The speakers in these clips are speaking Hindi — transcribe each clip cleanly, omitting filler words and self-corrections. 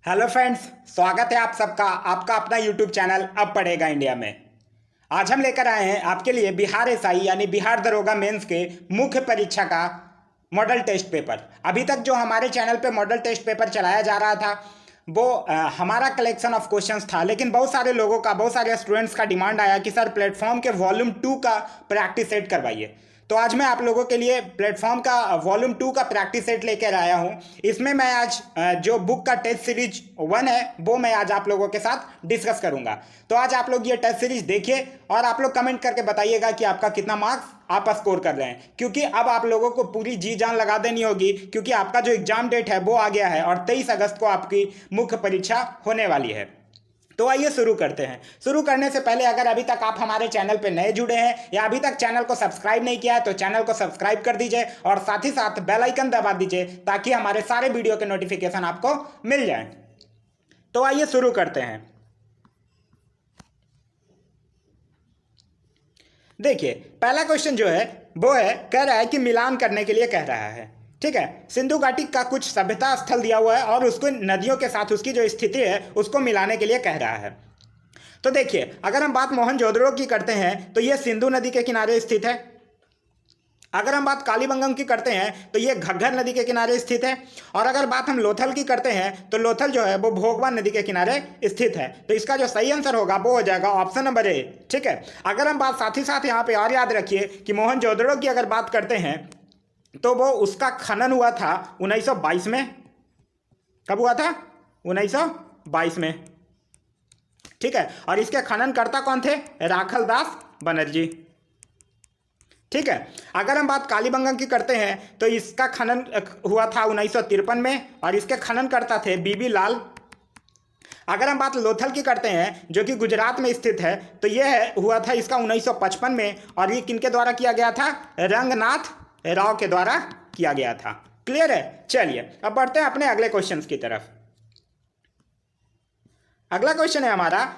हेलो फ्रेंड्स, स्वागत है आप सबका आपका अपना यूट्यूब चैनल अब पढ़ेगा इंडिया में। आज हम लेकर आए हैं आपके लिए बिहार एसआई यानी बिहार दरोगा मेंस के मुख्य परीक्षा का मॉडल टेस्ट पेपर। अभी तक जो हमारे चैनल पे मॉडल टेस्ट पेपर चलाया जा रहा था वो हमारा कलेक्शन ऑफ क्वेश्चंस था, लेकिन बहुत सारे लोगों का, बहुत सारे स्टूडेंट्स का डिमांड आया कि सर प्लेटफॉर्म के वॉल्यूम 2 का प्रैक्टिस सेट करवाइए। तो आज मैं आप लोगों के लिए प्लेटफॉर्म का वॉल्यूम 2 का प्रैक्टिस सेट लेकर आया हूं। इसमें मैं आज जो बुक का टेस्ट सीरीज 1 है वो मैं आज आप लोगों के साथ डिस्कस करूंगा। तो आज आप लोग ये टेस्ट सीरीज देखिए और आप लोग कमेंट करके बताइएगा कि आपका कितना मार्क्स आप स्कोर कर रहे हैं, क्योंकि अब आप लोगों को पूरी जी जान लगा देनी होगी, क्योंकि आपका जो एग्जाम डेट है वो आ गया है और 23 अगस्त को आपकी मुख्य परीक्षा होने वाली है। तो आइए शुरू करते हैं। शुरू करने से पहले अगर अभी तक आप हमारे चैनल पर नए जुड़े हैं या अभी तक चैनल को सब्सक्राइब नहीं किया है तो चैनल को सब्सक्राइब कर दीजिए और साथ ही साथ बेल आइकन दबा दीजिए ताकि हमारे सारे वीडियो के नोटिफिकेशन आपको मिल जाए। तो आइए शुरू करते हैं। देखिए, पहला क्वेश्चन जो है वो है, कह रहा है कि मिलान करने के लिए कह रहा है। ठीक है, सिंधु घाटी का कुछ सभ्यता स्थल दिया हुआ है और उसको नदियों के साथ उसकी जो स्थिति है उसको मिलाने के लिए कह रहा है। तो देखिए, अगर हम बात मोहनजोदड़ो की करते हैं तो यह सिंधु नदी के किनारे स्थित है। अगर हम बात कालीबंगम की करते हैं तो ये घग्गर नदी के किनारे स्थित है। और अगर बात हम लोथल की करते हैं तो लोथल जो है वो भोगवान नदी के किनारे स्थित है। तो इसका जो सही आंसर होगा वो हो जाएगा ऑप्शन नंबर ए। ठीक है, अगर हम बात साथ ही साथ यहाँ पे और याद रखिए कि मोहनजोदड़ो की अगर बात करते हैं तो वो उसका खनन हुआ था 1922 में। कब हुआ था? 1922 में। ठीक है, और इसके खननकर्ता कौन थे? राखल दास बनर्जी। ठीक है, अगर हम बात कालीबंगम की करते हैं तो इसका खनन हुआ था 1953 में और इसके खननकर्ता थे बीबी लाल। अगर हम बात लोथल की करते हैं जो कि गुजरात में स्थित है तो यह हुआ था इसका 1955 में और ये किनके द्वारा किया गया था? रंगनाथ राव के द्वारा किया गया था। क्लियर है? चलिए अब बढ़ते हैं अपने अगले क्वेश्चन की तरफ। अगला क्वेश्चन है हमारा,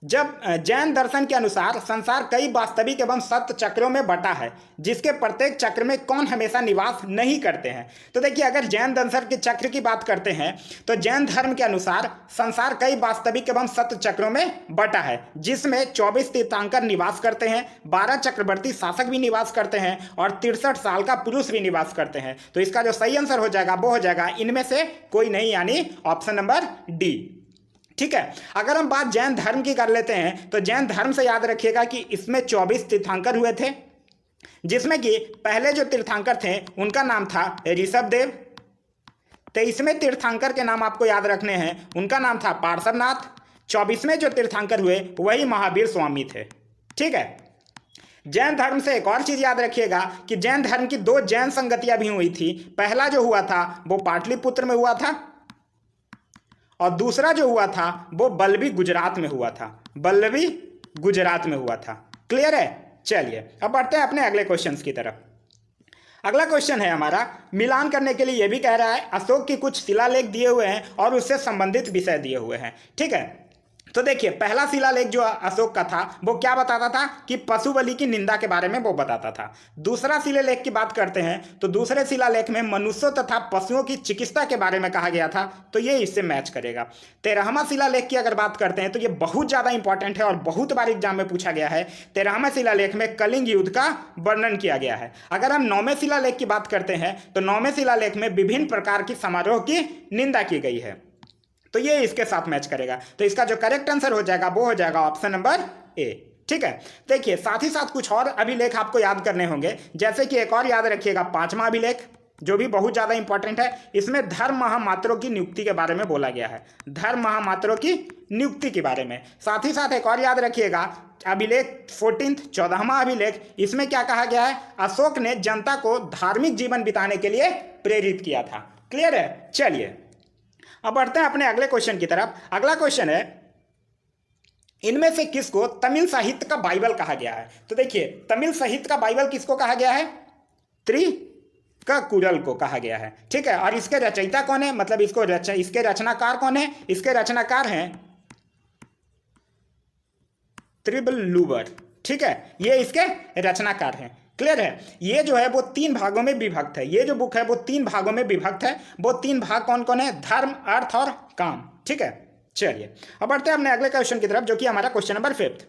जब जैन दर्शन के अनुसार संसार कई वास्तविक एवं सत्य चक्रों में बटा है, जिसके प्रत्येक चक्र में कौन हमेशा निवास नहीं करते हैं। तो देखिए, अगर जैन दर्शन के चक्र की बात करते हैं तो जैन धर्म के अनुसार संसार कई वास्तविक एवं सत्य चक्रों में बटा है, जिसमें 24 तीर्थंकर निवास करते हैं, 12 चक्रवर्ती शासक भी निवास करते हैं और 63 साल का पुरुष भी निवास करते हैं। तो इसका जो सही आंसर हो जाएगा वो हो जाएगा इनमें से कोई नहीं, यानी ऑप्शन नंबर डी। ठीक है, अगर हम बात जैन धर्म की कर लेते हैं तो जैन धर्म से याद रखिएगा कि इसमें 24 तीर्थंकर हुए थे, जिसमें कि पहले जो तीर्थंकर थे उनका नाम था ऋषभ देव। 23वें तीर्थंकर के नाम आपको याद रखने हैं, उनका नाम था पार्श्वनाथ। 24वें जो तीर्थंकर हुए वही महावीर स्वामी थे। ठीक है, जैन धर्म से एक और चीज याद रखिएगा कि जैन धर्म की 2 जैन संगतियां भी हुई थी। पहला जो हुआ था वो पाटलिपुत्र में हुआ था और दूसरा जो हुआ था वो बल्लभी गुजरात में हुआ था। बल्लभी गुजरात में हुआ था। क्लियर है? चलिए अब बढ़ते हैं अपने अगले क्वेश्चन की तरफ। अगला क्वेश्चन है हमारा, मिलान करने के लिए यह भी कह रहा है अशोक की कुछ शिलालेख दिए हुए हैं और उससे संबंधित विषय दिए हुए हैं। ठीक है, तो देखिए, पहला शिलालेख जो अशोक का था वो क्या बताता था कि पशु बलि की निंदा के बारे में वो बताता था। दूसरा शिलालेख की बात करते हैं तो दूसरे शिलालेख में मनुष्यों तथा पशुओं की चिकित्सा के बारे में कहा गया था, तो ये इससे मैच करेगा। 13वां शिलालेख की अगर बात करते हैं तो ये बहुत ज़्यादा इंपॉर्टेंट है और बहुत बार एग्जाम में पूछा गया है। 13वां शिलालेख में कलिंग युद्ध का वर्णन किया गया है। अगर हम 9वें शिलालेख की बात करते हैं तो 9वें शिलालेख में विभिन्न प्रकार की समारोह की निंदा की गई है, तो ये इसके साथ मैच करेगा। तो इसका जो करेक्ट आंसर हो जाएगा वो हो जाएगा ऑप्शन नंबर ए। ठीक है, देखिए साथ ही साथ कुछ और अभिलेख आपको याद करने होंगे, जैसे कि एक और याद रखिएगा 5वां अभिलेख जो भी बहुत ज्यादा इंपॉर्टेंट है। इसमें धर्म महामात्रों की नियुक्ति के बारे में बोला गया है, धर्म महामात्रों की नियुक्ति के बारे में। साथ ही साथ एक और याद रखिएगा अभिलेख 14वां अभिलेख, इसमें क्या कहा गया है? अशोक ने जनता को धार्मिक जीवन बिताने के लिए प्रेरित किया था। क्लियर है? चलिए अब बढ़ते हैं अपने अगले क्वेश्चन की तरफ। अगला क्वेश्चन है, इनमें से किसको तमिल साहित्य का बाइबल कहा गया है? तो देखिए, तमिल साहित्य का बाइबल किसको कहा गया है? त्रिककुरल को कहा गया है। ठीक है, और इसके रचयिता कौन है, मतलब इसके रचनाकार कौन है? इसके रचनाकार हैं त्रिबल्लुवर। ठीक है, ये इसके रचनाकार हैं। क्लियर है? ये जो है वो 3 भागों में विभक्त है। ये जो बुक है वो 3 भागों में विभक्त है। वो 3 भाग कौन कौन है? धर्म, अर्थ और काम। ठीक है, चलिए अब बढ़ते हैं अपने अगले क्वेश्चन की तरफ, जो कि हमारा क्वेश्चन नंबर 5।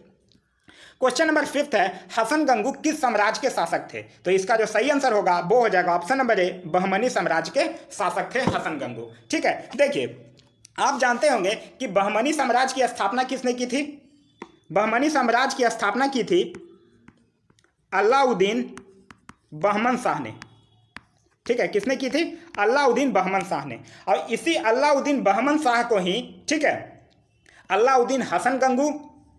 क्वेश्चन नंबर 5 है, हसन गंगू किस साम्राज्य के शासक थे? तो इसका जो सही आंसर होगा वो हो जाएगा ऑप्शन नंबर ए, बहमनी साम्राज्य के शासक थे हसन गंगू। ठीक है, देखिए आप जानते होंगे कि बहमनी साम्राज्य की स्थापना किसने की थी? बहमनी साम्राज्य की स्थापना की थी अलाउद्दीन बहमन शाह ने। ठीक है, किसने की थी? अलाउद्दीन बहमन शाह ने। और इसी अलाउद्दीन बहमन शाह को ही, ठीक है, अलाउद्दीन हसन गंगू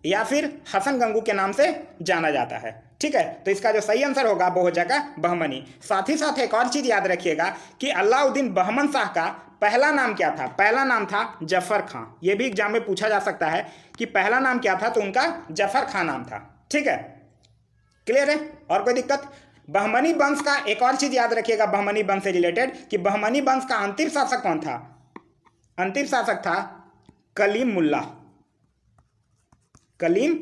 या फिर हसन गंगू के नाम से जाना जाता है। ठीक है, तो इसका जो सही आंसर होगा वो हो जाएगा बहमनी। साथ ही साथ एक और चीज याद रखिएगा कि अलाउद्दीन बहमन शाह का पहला नाम क्या था? पहला नाम था जफर खां। ये भी एग्जाम में पूछा जा सकता है कि पहला नाम क्या था, तो उनका जफर खां नाम था। ठीक है, क्लियर है? और कोई दिक्कत? बहमनी वंश का एक और चीज याद रखिएगा बहमनी वंश से रिलेटेड, कि बहमनी वंश का अंतिम शासक कौन था? अंतिम शासक था कलीम मुल्ला। कलीम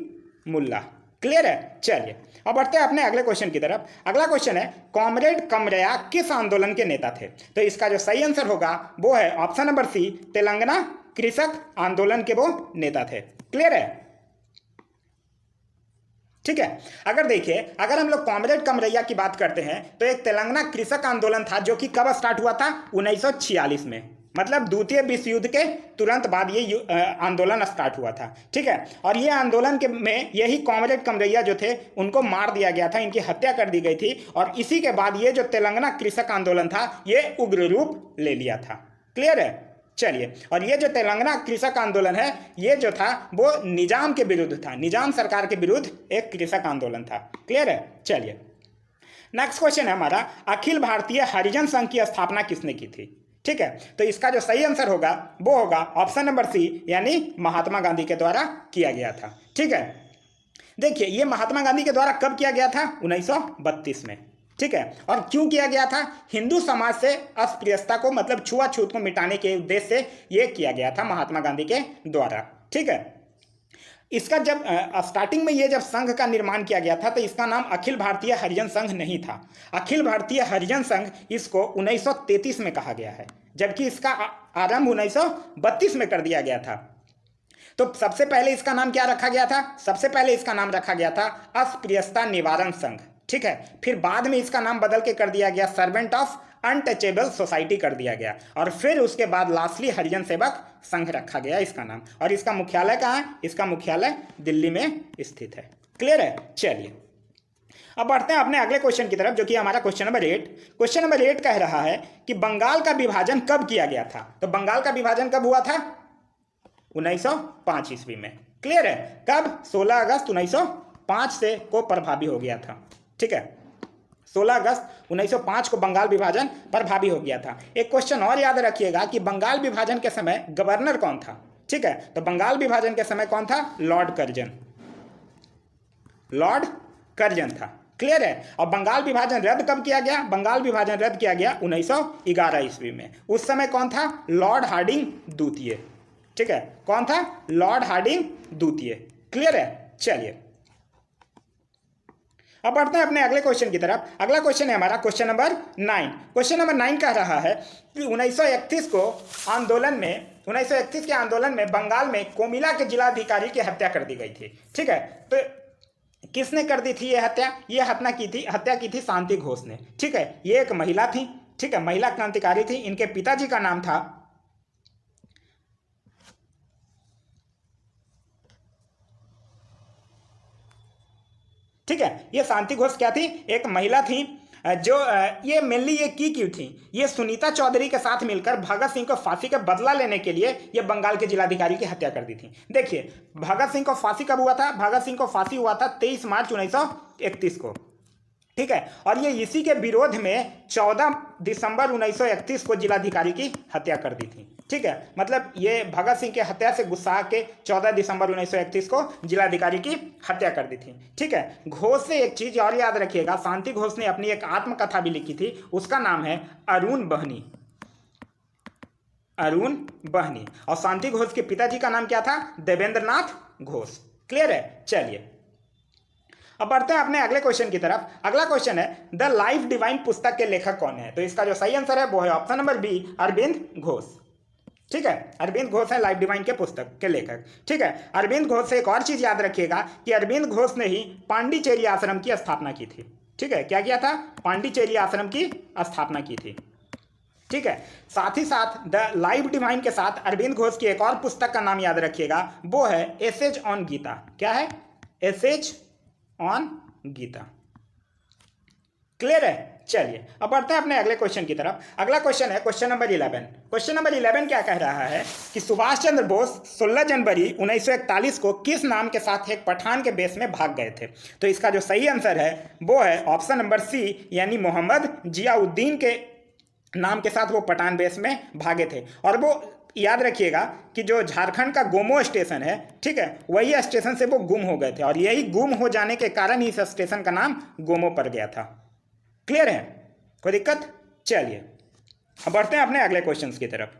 मुल्ला। क्लियर है? चलिए अब बढ़ते हैं अपने अगले क्वेश्चन की तरफ। अगला क्वेश्चन है, कॉमरेड कमरैया किस आंदोलन के नेता थे? तो इसका जो सही आंसर होगा वो है ऑप्शन नंबर सी, तेलंगाना कृषक आंदोलन के वो नेता थे। क्लियर है? ठीक है, अगर देखिए, अगर हम लोग कॉमरेड कमरैया की बात करते हैं तो एक तेलंगाना कृषक आंदोलन था जो कि कब स्टार्ट हुआ था? 1946 में, मतलब द्वितीय विश्व युद्ध के तुरंत बाद ये आंदोलन स्टार्ट हुआ था। ठीक है, और ये आंदोलन के में यही कॉमरेड कमरैया जो थे उनको मार दिया गया था, इनकी हत्या कर दी गई थी। और इसी के बाद ये जो तेलंगाना कृषक आंदोलन था ये उग्र रूप ले लिया था। क्लियर है? चलिए, और ये जो तेलंगाना कृषक आंदोलन है ये जो था वो निजाम के विरुद्ध था, निजाम सरकार के विरुद्ध एक कृषक आंदोलन था। क्लियर है? चलिए नेक्स्ट क्वेश्चन है हमारा, अखिल भारतीय हरिजन संघ की स्थापना किसने की थी? ठीक है, तो इसका जो सही आंसर होगा वो होगा ऑप्शन नंबर सी, यानी महात्मा गांधी के द्वारा किया गया था। ठीक है, देखिए ये महात्मा गांधी के द्वारा कब किया गया था? 1932 में। ठीक है, और क्यों किया गया था? हिंदू समाज से अस्पृश्यता को, मतलब छुआछूत को मिटाने के उद्देश्य से ये किया गया था महात्मा गांधी के द्वारा। ठीक है, इसका जब स्टार्टिंग में ये जब संघ का निर्माण किया गया था तो इसका नाम अखिल भारतीय हरिजन संघ नहीं था। अखिल भारतीय हरिजन संघ इसको 1933 में कहा गया है, जबकि इसका आरंभ 1932 में कर दिया गया था। तो सबसे पहले इसका नाम क्या रखा गया था? सबसे पहले इसका नाम रखा गया था अस्पृश्यता निवारण संघ। ठीक है, फिर बाद में इसका नाम बदल के कर दिया गया सर्वेंट ऑफ अनटचेबल सोसाइटी कर दिया गया, और फिर उसके बाद लास्टली हरिजन सेवक संघ रखा गया इसका नाम। और इसका मुख्यालय कहाँ है? इसका मुख्यालय दिल्ली में स्थित है। क्लियर है? चलिए अब बढ़ते हैं अपने अगले क्वेश्चन की तरफ, जो कि हमारा क्वेश्चन नंबर 8। क्वेश्चन नंबर 8 कह रहा है कि बंगाल का विभाजन कब किया गया था? तो बंगाल का विभाजन कब हुआ था? 1905 ईस्वी में। क्लियर है? कब? 16 अगस्त 1905 से को प्रभावी हो गया था। ठीक है, 16 अगस्त 1905 को बंगाल विभाजन प्रभावी हो गया था। एक क्वेश्चन और याद रखिएगा कि बंगाल विभाजन के समय गवर्नर कौन था? ठीक है, तो बंगाल विभाजन के समय कौन था? Lord Curzon. लॉर्ड कर्जन था। क्लियर है? और बंगाल विभाजन रद्द कब किया गया? बंगाल विभाजन रद्द किया गया 1911 ईस्वी में। उस समय कौन था? लॉर्ड हार्डिंग द्वितीय। ठीक है, कौन था? लॉर्ड हार्डिंग द्वितीय। क्लियर है? चलिए अब बढ़ते हैं अपने अगले क्वेश्चन की तरफ। अगला क्वेश्चन है हमारा क्वेश्चन नंबर 9। क्वेश्चन नंबर 9 कह रहा है कि 1931 के आंदोलन में बंगाल में कोमिला के जिलाधिकारी की हत्या कर दी गई थी। ठीक है, तो किसने कर दी थी ये हत्या? ये हत्या की थी शांति घोष ने। ठीक है, ये एक महिला थी। ठीक है, महिला क्रांतिकारी थी। इनके पिताजी का नाम था, ठीक है, ये शांति घोष क्या थी? एक महिला थी जो ये मेनली ये की थी, ये सुनीता चौधरी के साथ मिलकर भगत सिंह को फांसी का बदला लेने के लिए ये बंगाल के जिलाधिकारी की हत्या कर दी थी। देखिए भगत सिंह को फांसी कब हुआ था? भगत सिंह को फांसी हुआ था 23 मार्च 1931 को। ठीक है, और ये इसी के विरोध में 14 दिसंबर 1931 को जिलाधिकारी की हत्या कर दी थी। ठीक है, मतलब ये भगत सिंह के हत्या से गुस्सा के 14 दिसंबर 1931 को जिलाधिकारी की हत्या कर दी थी। ठीक है, घोष से एक चीज और याद रखिएगा, शांति घोष ने अपनी एक आत्मकथा भी लिखी थी, उसका नाम है अरुण बहनी। अरुण बहनी। और शांति घोष के पिताजी का नाम क्या था? देवेंद्र नाथ घोष। क्लियर है? चलिए अब बढ़ते हैं अपने अगले क्वेश्चन की तरफ। अगला क्वेश्चन है, द लाइफ डिवाइन पुस्तक के लेखक कौन है? तो इसका जो सही आंसर है वो है option number B, Arvind Ghosh. ठीक है, अरविंद घोष है लाइफ डिवाइन के पुस्तक के लेखक। ठीक है, अरविंद घोष से एक और चीज याद रखिएगा कि अरविंद घोष ने ही पांडिचेरी आश्रम की स्थापना की थी। ठीक है, क्या किया था? पांडिचेरी आश्रम की स्थापना की थी। ठीक है, साथ ही साथ द लाइफ डिवाइन के साथ अरविंद घोष की एक और पुस्तक का नाम याद रखिएगा, वो है एसेज ऑन गीता। क्या है? Essays on Gita. क्लियर है? चलिए अब बढ़ते हैं अपने अगले क्वेश्चन की तरफ। अगला क्वेश्चन है क्वेश्चन नंबर 11। क्वेश्चन नंबर 11 क्या कह रहा है कि सुभाष चंद्र बोस 16 जनवरी 1941 को किस नाम के साथ एक पठान के बेस में भाग गए थे? तो इसका जो सही आंसर है वो है ऑप्शन नंबर सी, यानी मोहम्मद जियाउद्दीन के नाम के साथ वो पठान बेस में भागे थे। और वो याद रखिएगा कि जो झारखंड का गोमो स्टेशन है, ठीक है, वही स्टेशन से वो गुम हो गए थे और यही गुम हो जाने के कारण ही इस स्टेशन का नाम गोमो पड़ गया था। क्लियर है? कोई दिक्कत? चलिए अब बढ़ते हैं अपने अगले क्वेश्चन की तरफ।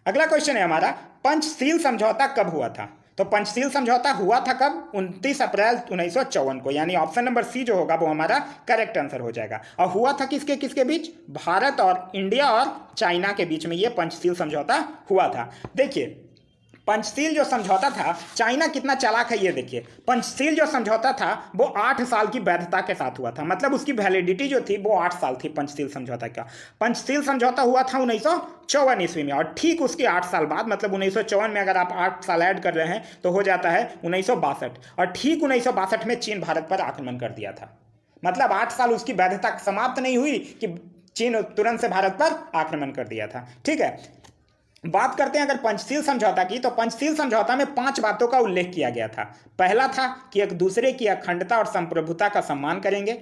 अगला क्वेश्चन है हमारा, पंचशील समझौता कब हुआ था? तो पंचशील समझौता हुआ था कब? 29 अप्रैल 1954 को, यानी ऑप्शन नंबर सी जो होगा वो हमारा करेक्ट आंसर हो जाएगा। और हुआ था किसके किसके बीच? भारत और इंडिया और चाइना के बीच में ये पंचशील समझौता हुआ था। देखिए पंचशील जो समझौता था, चाइना कितना चालाक है ये देखिए। पंचशील जो समझौता था वो 8 साल की वैधता के साथ हुआ था, मतलब उसकी वैलिडिटी जो थी वो 8 साल थी पंचशील समझौता का। पंचशील समझौता हुआ था 1954 ईस्वी में और ठीक उसके 8 साल बाद, मतलब 1954 में अगर आप 8 साल ऐड कर रहे हैं तो हो जाता है 1962। और ठीक 1962 में चीन भारत पर आक्रमण कर दिया था। मतलब 8 साल उसकी वैधता समाप्त नहीं हुई कि चीन तुरंत से भारत पर आक्रमण कर दिया था। ठीक है, बात करते हैं अगर पंचशील समझौता की, तो पंचशील समझौता में 5 बातों का उल्लेख किया गया था। पहला था कि एक दूसरे की अखंडता और संप्रभुता का सम्मान करेंगे।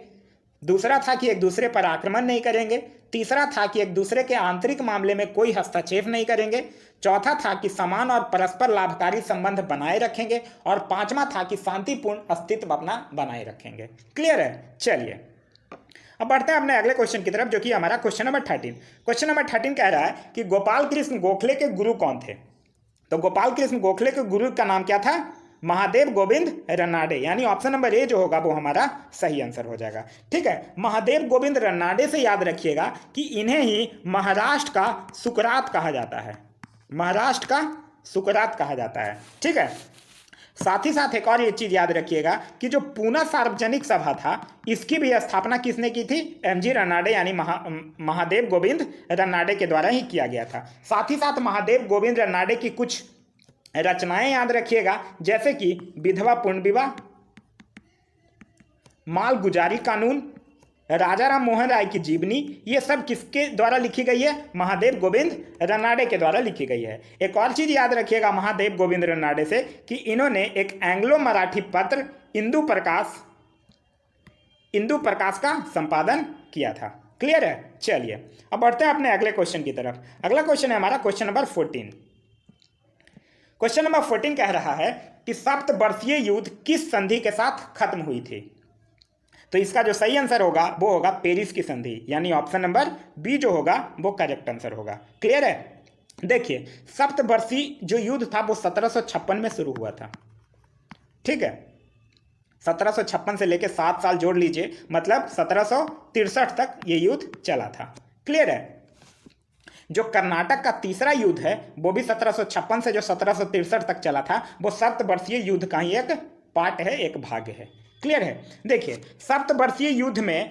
दूसरा था कि एक दूसरे पर आक्रमण नहीं करेंगे। तीसरा था कि एक दूसरे के आंतरिक मामले में कोई हस्तक्षेप नहीं करेंगे। चौथा था कि समान और परस्पर लाभकारी संबंध बनाए रखेंगे। और पांचवा था कि शांतिपूर्ण अस्तित्व अपना बनाए रखेंगे। क्लियर है? चलिए अब बढ़ते हैं अपने अगले क्वेश्चन की तरफ, जो कि हमारा क्वेश्चन नंबर 13। क्वेश्चन नंबर 13 कह रहा है कि गोपाल कृष्ण गोखले के गुरु कौन थे? तो गोपाल कृष्ण गोखले के गुरु का नाम क्या था? महादेव गोविंद रनाडे, यानी ऑप्शन नंबर ए जो होगा वो हमारा सही आंसर हो जाएगा। ठीक है, महादेव गोविंद रनाडे से याद रखिएगा कि इन्हें ही महाराष्ट्र का सुकरात कहा जाता है। महाराष्ट्र का सुकरात कहा जाता है। ठीक है, साथ ही साथ एक और ये चीज याद रखिएगा कि जो पूना सार्वजनिक सभा था इसकी भी स्थापना किसने की थी? एमजी रनाडे, यानी महादेव गोविंद रनाडे के द्वारा ही किया गया था। साथ ही साथ महादेव गोविंद रनाडे की कुछ रचनाएं याद रखिएगा, जैसे कि विधवा पूर्ण विवाह, माल गुजारी कानून, राजा राम मोहन राय की जीवनी, ये सब किसके द्वारा लिखी गई है? महादेव गोविंद रनाडे के द्वारा लिखी गई है। एक और चीज याद रखिएगा महादेव गोविंद रनाडे से कि इन्होंने एक एंग्लो मराठी पत्र इंदु प्रकाश का संपादन किया था। क्लियर है? चलिए अब बढ़ते हैं अपने अगले क्वेश्चन की तरफ। अगला क्वेश्चन है हमारा क्वेश्चन नंबर 14। क्वेश्चन नंबर 14 कह रहा है कि सप्तवर्षीय युद्ध किस संधि के साथ खत्म हुई थी? तो इसका जो सही आंसर होगा वो होगा पेरिस की संधि, यानी ऑप्शन नंबर बी जो होगा वो करेक्ट आंसर होगा। क्लियर है? देखिए सप्तवर्षीय जो युद्ध था वो 1756 में शुरू हुआ था। ठीक है, 1756 से लेकर 7 साल जोड़ लीजिए, मतलब 1763 तक ये युद्ध चला था। क्लियर है? जो कर्नाटक का तीसरा युद्ध है वो भी 1756 से जो 1763 तक चला था, वो सप्तवर्षीय युद्ध का ही एक पार्ट है, एक भाग है। क्लियर है? देखिए सप्तवर्षीय युद्ध में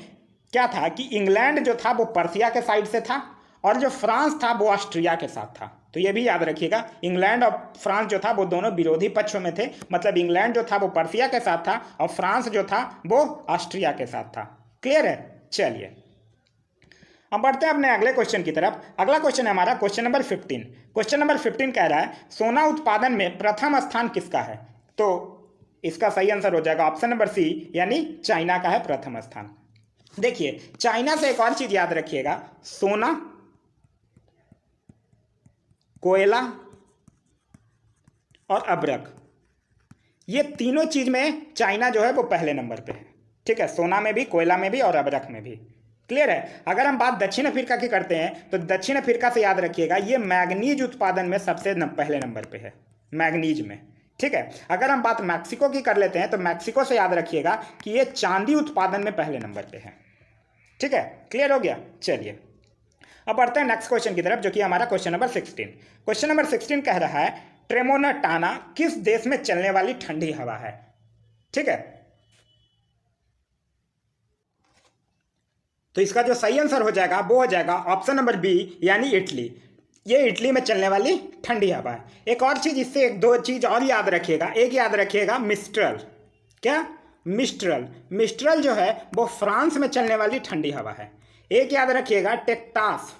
क्या था कि इंग्लैंड जो था वो पर्सिया के साइड से था और जो फ्रांस था वो ऑस्ट्रिया के साथ था। तो ये भी याद रखिएगा, इंग्लैंड और फ्रांस जो था वो दोनों विरोधी पक्षों में थे। मतलब इंग्लैंड जो था वो पर्सिया के साथ था और फ्रांस जो था वो ऑस्ट्रिया के साथ था। क्लियर है? चलिए अब बढ़ते हैं अपने अगले क्वेश्चन की तरफ। अगला क्वेश्चन है हमारा क्वेश्चन नंबर 15। क्वेश्चन नंबर 15 कह रहा है सोना उत्पादन में प्रथम स्थान किसका है? तो इसका सही आंसर हो जाएगा ऑप्शन नंबर सी, यानी चाइना का है प्रथम स्थान। देखिए चाइना से एक और चीज याद रखिएगा, सोना, कोयला और अब्रक, ये तीनों चीज में चाइना जो है वो पहले नंबर पे है। ठीक है, सोना में भी, कोयला में भी और अब्रक में भी। क्लियर है? अगर हम बात दक्षिण अफ्रीका की करते हैं तो दक्षिण अफ्रीका से याद रखिएगा ये मैग्नीज उत्पादन में सबसे पहले नंबर पे है, मैग्नीज में। ठीक है, अगर हम बात मैक्सिको की कर लेते हैं तो मैक्सिको से याद रखिएगा कि ये चांदी उत्पादन में पहले नंबर पे है। ठीक है, क्लियर हो गया? चलिए अब बढ़ते हैं नेक्स्ट क्वेश्चन की तरफ, जो कि हमारा क्वेश्चन नंबर 16। क्वेश्चन नंबर 16 कह रहा है ट्रेमोनटाना किस देश में चलने वाली ठंडी हवा है? ठीक है, तो इसका जो सही आंसर हो जाएगा वो हो जाएगा ऑप्शन नंबर बी, यानी इटली। ये इटली में चलने वाली ठंडी हवा है। एक और चीज, इससे एक दो चीज और याद रखिएगा। एक याद रखिएगा मिस्ट्रल। क्या? मिस्ट्रल। मिस्ट्रल जो है वो फ्रांस में चलने वाली ठंडी हवा है। एक याद रखिएगा टेक्सास।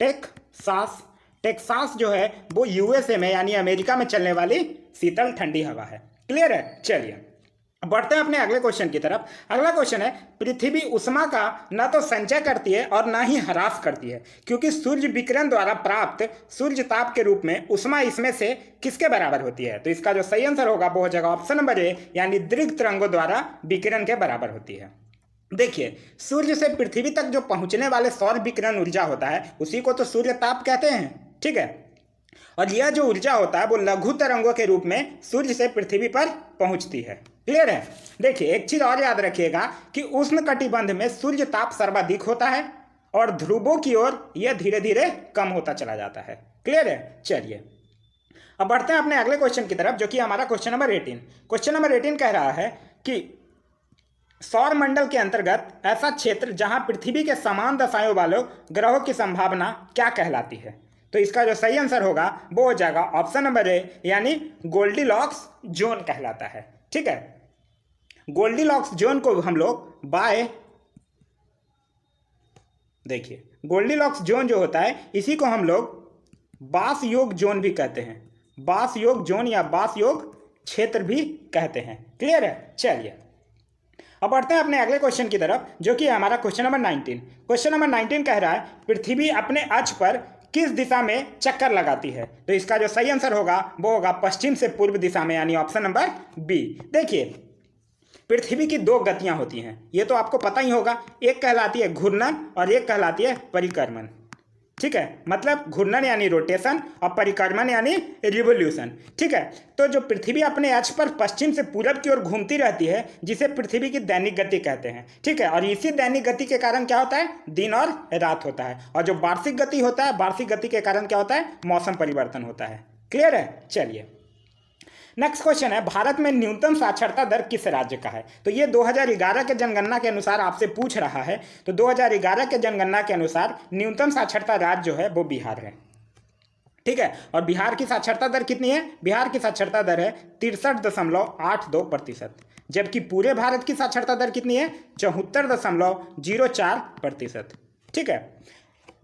टेक्सास, टेक्सास जो है वो यूएसए में यानी अमेरिका में चलने वाली शीतल ठंडी हवा है। क्लियर है? चलिए बढ़ते हैं अपने अगले क्वेश्चन की तरफ। अगला क्वेश्चन है पृथ्वी उष्मा का न तो संचय करती है और न ही ह्रास करती है, क्योंकि सूर्य विकिरण द्वारा प्राप्त सूर्य ताप के रूप में उष्मा इसमें से किसके बराबर होती है? तो इसका जो सही आंसर होगा वो हो जाएगा ऑप्शन नंबर ए, यानी दीर्घ तरंगों द्वारा विकिरण के बराबर होती है। देखिए, सूर्य से पृथ्वी तक जो पहुंचने वाले सौर विकिरण ऊर्जा होता है उसी को तो सूर्य ताप कहते हैं। ठीक है, और यह जो ऊर्जा होता है वो लघु तरंगों के रूप में सूर्य से पृथ्वी पर पहुंचती है। क्लियर है? देखिए एक चीज और याद रखिएगा कि उष्ण कटिबंध में सूर्य ताप सर्वाधिक होता है और ध्रुवों की ओर यह धीरे धीरे कम होता चला जाता है। क्लियर है? चलिए अब बढ़ते हैं अपने अगले क्वेश्चन की तरफ, जो कि हमारा क्वेश्चन नंबर 18। क्वेश्चन नंबर 18 कह रहा है कि सौर मंडल के अंतर्गत ऐसा क्षेत्र जहां पृथ्वी के समान दशाओं वाले ग्रहों की संभावना क्या कहलाती है? तो इसका जो सही आंसर होगा वो हो जाएगा ऑप्शन नंबर ए, यानी गोल्डीलॉक्स जोन कहलाता है। ठीक है, गोल्डीलॉक्स जोन को हम लोग देखिए गोल्डीलॉक्स जोन जो होता है इसी को हम लोग बास योग जोन भी कहते हैं। बास योग जोन या बास योग क्षेत्र भी कहते हैं। क्लियर है? चलिए अब बढ़ते हैं अपने अगले क्वेश्चन की तरफ, जो कि हमारा क्वेश्चन नंबर 19। क्वेश्चन नंबर 19 कह रहा है पृथ्वी अपने अक्ष पर किस दिशा में चक्कर लगाती है? तो इसका जो सही आंसर होगा वो होगा पश्चिम से पूर्व दिशा में, यानी ऑप्शन नंबर बी। देखिए पृथ्वी की दो गतियां होती हैं, ये तो आपको पता ही होगा। एक कहलाती है घूर्णन और एक कहलाती है परिक्रमण। ठीक है, मतलब घूर्णन यानी रोटेशन और परिक्रमण यानी रिवोल्यूशन। ठीक है, तो जो पृथ्वी अपने अक्ष पर पश्चिम से पूरब की ओर घूमती रहती है जिसे पृथ्वी की दैनिक गति कहते हैं। ठीक है, और इसी दैनिक गति के कारण क्या होता है? दिन और रात होता है। और जो वार्षिक गति होता है, वार्षिक गति के कारण क्या होता है? मौसम परिवर्तन होता है। क्लियर है? चलिए नेक्स्ट क्वेश्चन है भारत में न्यूनतम साक्षरता दर किस राज्य का है? तो ये 2011 के जनगणना के अनुसार आपसे पूछ रहा है। तो 2011 के जनगणना के अनुसार न्यूनतम साक्षरता राज्य जो है वो बिहार है। ठीक है, और बिहार की साक्षरता दर कितनी है? बिहार की साक्षरता दर है 63.82%, जबकि पूरे भारत की साक्षरता दर कितनी है? 74.04%। ठीक है,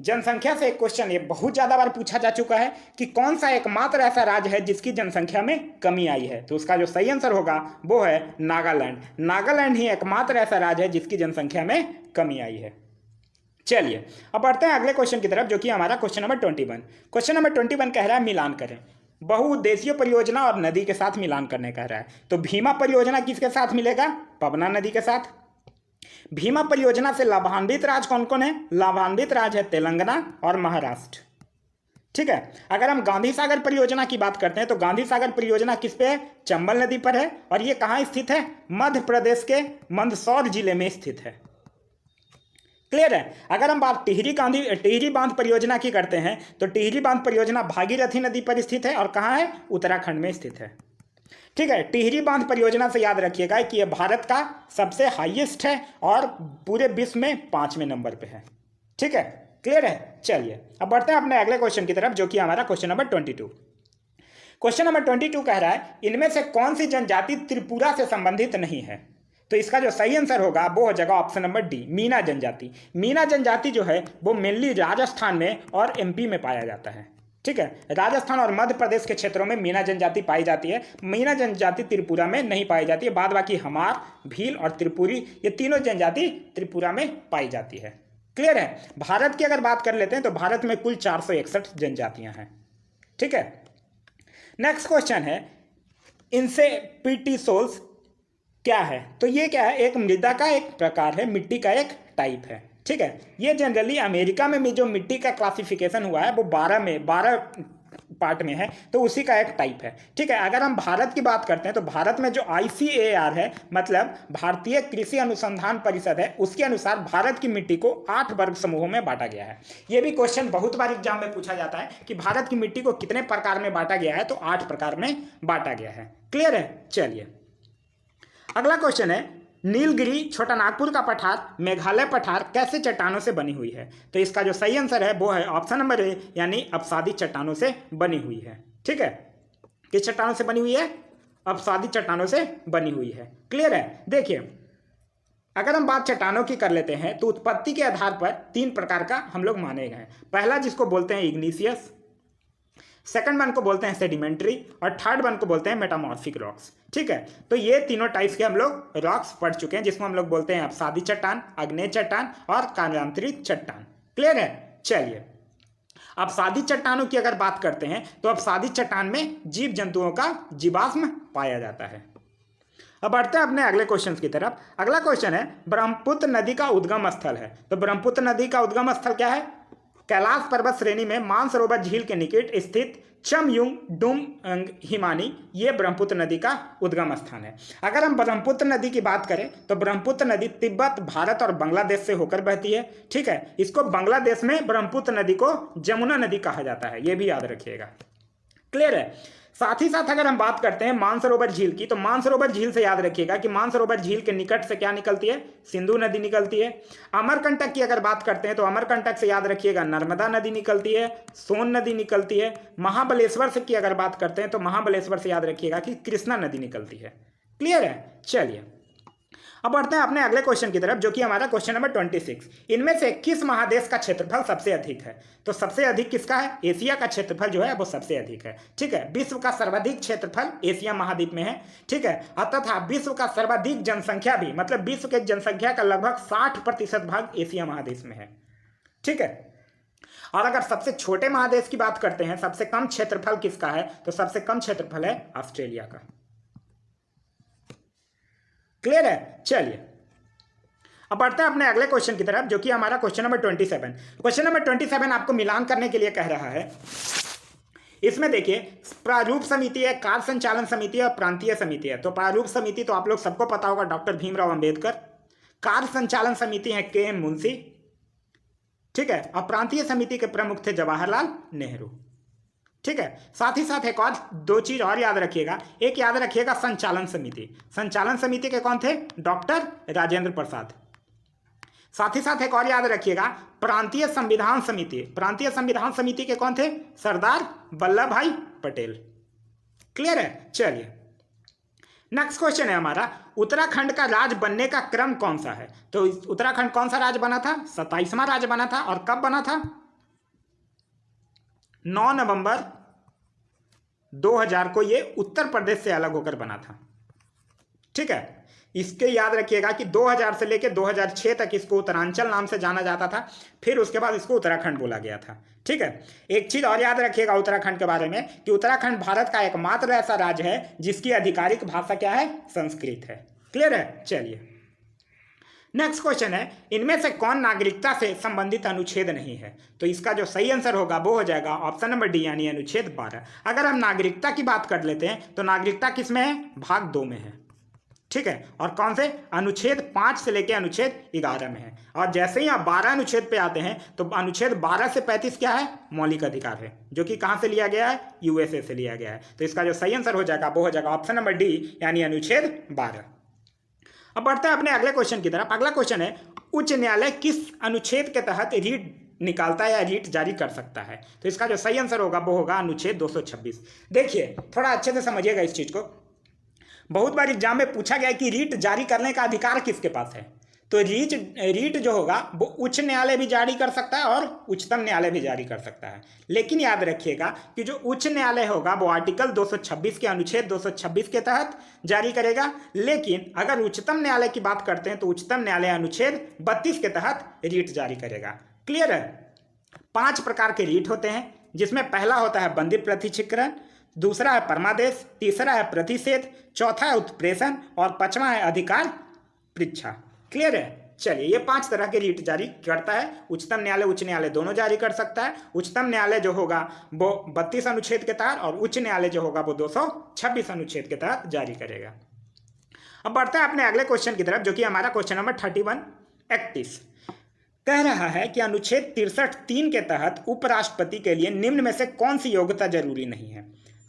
जनसंख्या से एक क्वेश्चन ये बहुत ज़्यादा बार पूछा जा चुका है कि कौन सा एकमात्र ऐसा राज्य है जिसकी जनसंख्या में कमी आई है? तो उसका जो सही आंसर होगा वो है नागालैंड। नागालैंड ही एकमात्र ऐसा राज्य है जिसकी जनसंख्या में कमी आई है। चलिए अब बढ़ते हैं अगले क्वेश्चन की तरफ, जो कि हमारा क्वेश्चन नंबर 21। क्वेश्चन नंबर 21 कह रहा है मिलान करें। बहुउद्देशीय परियोजना और नदी के साथ मिलान करने कह रहा है। तो भीमा परियोजना किसके साथ मिलेगा? पवना नदी के साथ। भीमा परियोजना से लाभान्वित राज्य कौन कौन है? लाभान्वित राज्य है तेलंगाना और महाराष्ट्र। ठीक है, अगर हम गांधी सागर परियोजना की बात करते हैं तो गांधी सागर परियोजना किस पे है? चंबल नदी पर है, और ये कहाँ स्थित है? मध्य प्रदेश के मंदसौर जिले में स्थित है। क्लियर है? अगर हम बात टिहरी बांध परियोजना की करते हैं तो टिहरी बांध परियोजना भागीरथी नदी पर स्थित है और कहाँ है? उत्तराखंड में स्थित है। ठीक है, टिहरी बांध परियोजना से याद रखिएगा कि यह भारत का सबसे हाईएस्ट है और पूरे विश्व में 5वें नंबर पे है। ठीक है, क्लियर है? चलिए अब बढ़ते हैं अपने अगले क्वेश्चन की तरफ, जो कि हमारा क्वेश्चन नंबर 22। क्वेश्चन नंबर 22 कह रहा है इनमें से कौन सी जनजाति त्रिपुरा से संबंधित नहीं है? तो इसका जो सही आंसर होगा वो हो जाएगा ऑप्शन नंबर डी, मीना जनजाति। मीना जनजाति जो है वो मेनली राजस्थान में और एमपी में पाया जाता है। ठीक है, राजस्थान और मध्य प्रदेश के क्षेत्रों में मीना जनजाति पाई जाती है। मीना जनजाति त्रिपुरा में नहीं पाई जाती है। बाद बाकी हमार, भील और त्रिपुरी, ये तीनों जनजाति त्रिपुरा में पाई जाती है। क्लियर है? भारत की अगर बात कर लेते हैं तो भारत में कुल 461 जनजातियां हैं। ठीक है, नेक्स्ट क्वेश्चन है इंसेपिटिसोल्स क्या है? तो ये क्या है? एक मृदा का एक प्रकार है, मिट्टी का एक टाइप है। ठीक है, ये जनरली अमेरिका में जो मिट्टी का क्लासिफिकेशन हुआ है वो 12 पार्ट में है, तो उसी का एक टाइप है। ठीक है, अगर हम भारत की बात करते हैं तो भारत में जो ICAR है, मतलब भारतीय कृषि अनुसंधान परिषद है, उसके अनुसार भारत की मिट्टी को 8 वर्ग समूहों में बांटा गया है। ये भी क्वेश्चन बहुत बार एग्जाम में पूछा जाता है कि भारत की मिट्टी को कितने प्रकार में बांटा गया है, तो 8 प्रकार में बांटा गया है। क्लियर है? चलिए अगला क्वेश्चन है, नीलगिरी, छोटा नागपुर का पठार, मेघालय पठार कैसे चट्टानों से बनी हुई है? तो इसका जो सही आंसर है वो है ऑप्शन नंबर ए, यानी अपसादी चट्टानों से बनी हुई है। ठीक है, किस चट्टानों से बनी हुई है? अपसादी चट्टानों से बनी हुई है। क्लियर है? देखिए, अगर हम बात चट्टानों की कर लेते हैं तो उत्पत्ति के आधार पर 3 प्रकार का हम लोग माने गए हैं। पहला जिसको बोलते हैं इग्निशियस, सेकंड वन को बोलते हैं सेडिमेंट्री, और थर्ड वन को बोलते हैं मेटामॉर्फिक रॉक्स। ठीक है, तो ये तीनों टाइप्स के हम लोग रॉक्स पढ़ चुके हैं, जिसको हम लोग बोलते हैं अपसादी चट्टान, आग्नेय चट्टान और कार्यांतरित चट्टान। क्लियर है? चलिए, अपसादी चट्टानों की अगर बात करते हैं तो अपसादी चट्टान में जीव जंतुओं का जीवाश्म पाया जाता है। अब बढ़ते हैं अपने अगले क्वेश्चन की तरफ। अगला क्वेश्चन है, ब्रह्मपुत्र नदी का उद्गम स्थल है। तो ब्रह्मपुत्र नदी का उद्गम स्थल क्या है? कैलाश पर्वत श्रेणी में मानसरोवर झील के निकट स्थित चमयुंग डुम हिमानी, ये ब्रह्मपुत्र नदी का उद्गम स्थान है। अगर हम ब्रह्मपुत्र नदी की बात करें तो ब्रह्मपुत्र नदी तिब्बत, भारत और बांग्लादेश से होकर बहती है। ठीक है, इसको बांग्लादेश में ब्रह्मपुत्र नदी को जमुना नदी कहा जाता है, ये भी याद रखिएगा। क्लियर है? साथ ही साथ अगर हम बात करते हैं मानसरोवर झील की, तो मानसरोवर झील से याद रखिएगा कि मानसरोवर झील के निकट से क्या निकलती है? सिंधु नदी निकलती है। अमरकंटक की अगर बात करते हैं तो अमरकंटक से याद रखिएगा नर्मदा नदी निकलती है, सोन नदी निकलती है। महाबलेश्वर से की अगर बात करते हैं तो महाबलेश्वर से याद रखिएगा कि कृष्णा नदी निकलती है। क्लियर है? चलिए अब बढ़ते हैं अपने अगले क्वेश्चन की तरफ, जो कि हमारा क्वेश्चन नंबर 26। इनमें से किस महादेश का क्षेत्रफल सबसे अधिक है? तो सबसे अधिक किसका है? एशिया का क्षेत्रफल जो है वो सबसे अधिक है। ठीक है, विश्व का सर्वाधिक क्षेत्रफल एशिया महाद्वीप में है। ठीक है, तथा विश्व का सर्वाधिक जनसंख्या भी, मतलब विश्व के जनसंख्या का लगभग 60% भाग एशिया महादेश में है। ठीक है, और अगर सबसे छोटे महादेश की बात करते हैं, सबसे कम क्षेत्रफल किसका है? तो सबसे कम क्षेत्रफल है ऑस्ट्रेलिया का। क्लियर है? चलिए अब बढ़ते हैं अपने अगले क्वेश्चन की तरफ, जो कि हमारा क्वेश्चन नंबर 27। क्वेश्चन नंबर 27 आपको मिलान करने के लिए कह रहा है। इसमें देखिए, प्रारूप समिति है, कार्य संचालन समिति है और प्रांतीय समिति है। तो प्रारूप समिति तो आप लोग सबको पता होगा, डॉक्टर भीमराव अंबेडकर। कार्य संचालन समिति है KM मुंशी। ठीक है, और प्रांतीय समिति के प्रमुख थे जवाहरलाल नेहरू। ठीक है, साथ ही साथ एक और 2 चीज और याद रखिएगा। एक याद रखिएगा संचालन समिति। संचालन समिति के कौन थे? डॉक्टर राजेंद्र प्रसाद। साथ ही साथ एक और याद रखिएगा, प्रांतीय संविधान समिति। प्रांतीय संविधान समिति के कौन थे? सरदार वल्लभ भाई पटेल। क्लियर है? चलिए नेक्स्ट क्वेश्चन है हमारा, उत्तराखंड का राज्य बनने का क्रम कौन सा है? तो उत्तराखंड कौन सा राज्य बना था? 27वां राज्य बना था। और कब बना था? 9 नवंबर 2000 को ये उत्तर प्रदेश से अलग होकर बना था। ठीक है, इसके याद रखिएगा कि 2000 से लेकर 2006 तक इसको उत्तरांचल नाम से जाना जाता था, फिर उसके बाद इसको उत्तराखंड बोला गया था। ठीक है, एक चीज और याद रखिएगा उत्तराखंड के बारे में कि उत्तराखंड भारत का एकमात्र ऐसा राज्य है जिसकी आधिकारिक भाषा क्या है? संस्कृत है। क्लियर है? चलिए नेक्स्ट क्वेश्चन है, इनमें से कौन नागरिकता से संबंधित अनुच्छेद नहीं है? तो इसका जो सही आंसर होगा वो हो जाएगा ऑप्शन नंबर डी, यानी अनुच्छेद 12। अगर हम नागरिकता की बात कर लेते हैं तो नागरिकता किस में है? भाग 2 में है। ठीक है, और कौन से? अनुच्छेद 5 से लेकर अनुच्छेद 11 में है। और जैसे ही आप 12 अनुच्छेद पे आते हैं तो अनुच्छेद 12 से 35 क्या है? मौलिक अधिकार है, जो कि कहां से लिया गया है? USA से लिया गया है। तो इसका जो सही आंसर हो जाएगा वो हो जाएगा ऑप्शन नंबर डी, यानी अनुच्छेद 12। अब बढ़ते हैं अपने अगले क्वेश्चन की तरफ। अगला क्वेश्चन है, उच्च न्यायालय किस अनुच्छेद के तहत रीट निकालता है या रीट जारी कर सकता है? तो इसका जो सही आंसर होगा वो होगा अनुच्छेद 226। देखिए थोड़ा अच्छे से समझिएगा इस चीज को। बहुत बार एग्जाम में पूछा गया कि रीट जारी करने का अधिकार किसके पास है? तो रीट जो होगा वो उच्च न्यायालय भी जारी कर सकता है और उच्चतम न्यायालय भी जारी कर सकता है। लेकिन याद रखिएगा कि जो उच्च न्यायालय होगा वो आर्टिकल 226 के अनुच्छेद 226 के तहत जारी करेगा। लेकिन अगर उच्चतम न्यायालय की बात करते हैं तो उच्चतम न्यायालय अनुच्छेद 32 के तहत रीट जारी करेगा। क्लियर है? 5 प्रकार के रीट होते हैं, जिसमें पहला होता है बंदी प्रतिचिक्रण, दूसरा है परमादेश, तीसरा है प्रतिषेध, चौथा है उत्प्रेषण और 5वां है अधिकार परीक्षा। क्लियर है? चलिए, ये 5 तरह के रीट जारी करता है। उच्चतम न्यायालय, उच्च न्यायालय दोनों जारी कर सकता है। उच्चतम न्यायालय जो होगा वो 32 अनुच्छेद के तहत और उच्च न्यायालय जो होगा वो 226 अनुच्छेद के तहत जारी करेगा। अब बढ़ते हैं अपने अगले क्वेश्चन की तरफ, जो कि हमारा क्वेश्चन नंबर 31 कह रहा है कि अनुच्छेद 63(3) के तहत उपराष्ट्रपति के लिए निम्न में से कौन सी योग्यता जरूरी नहीं है।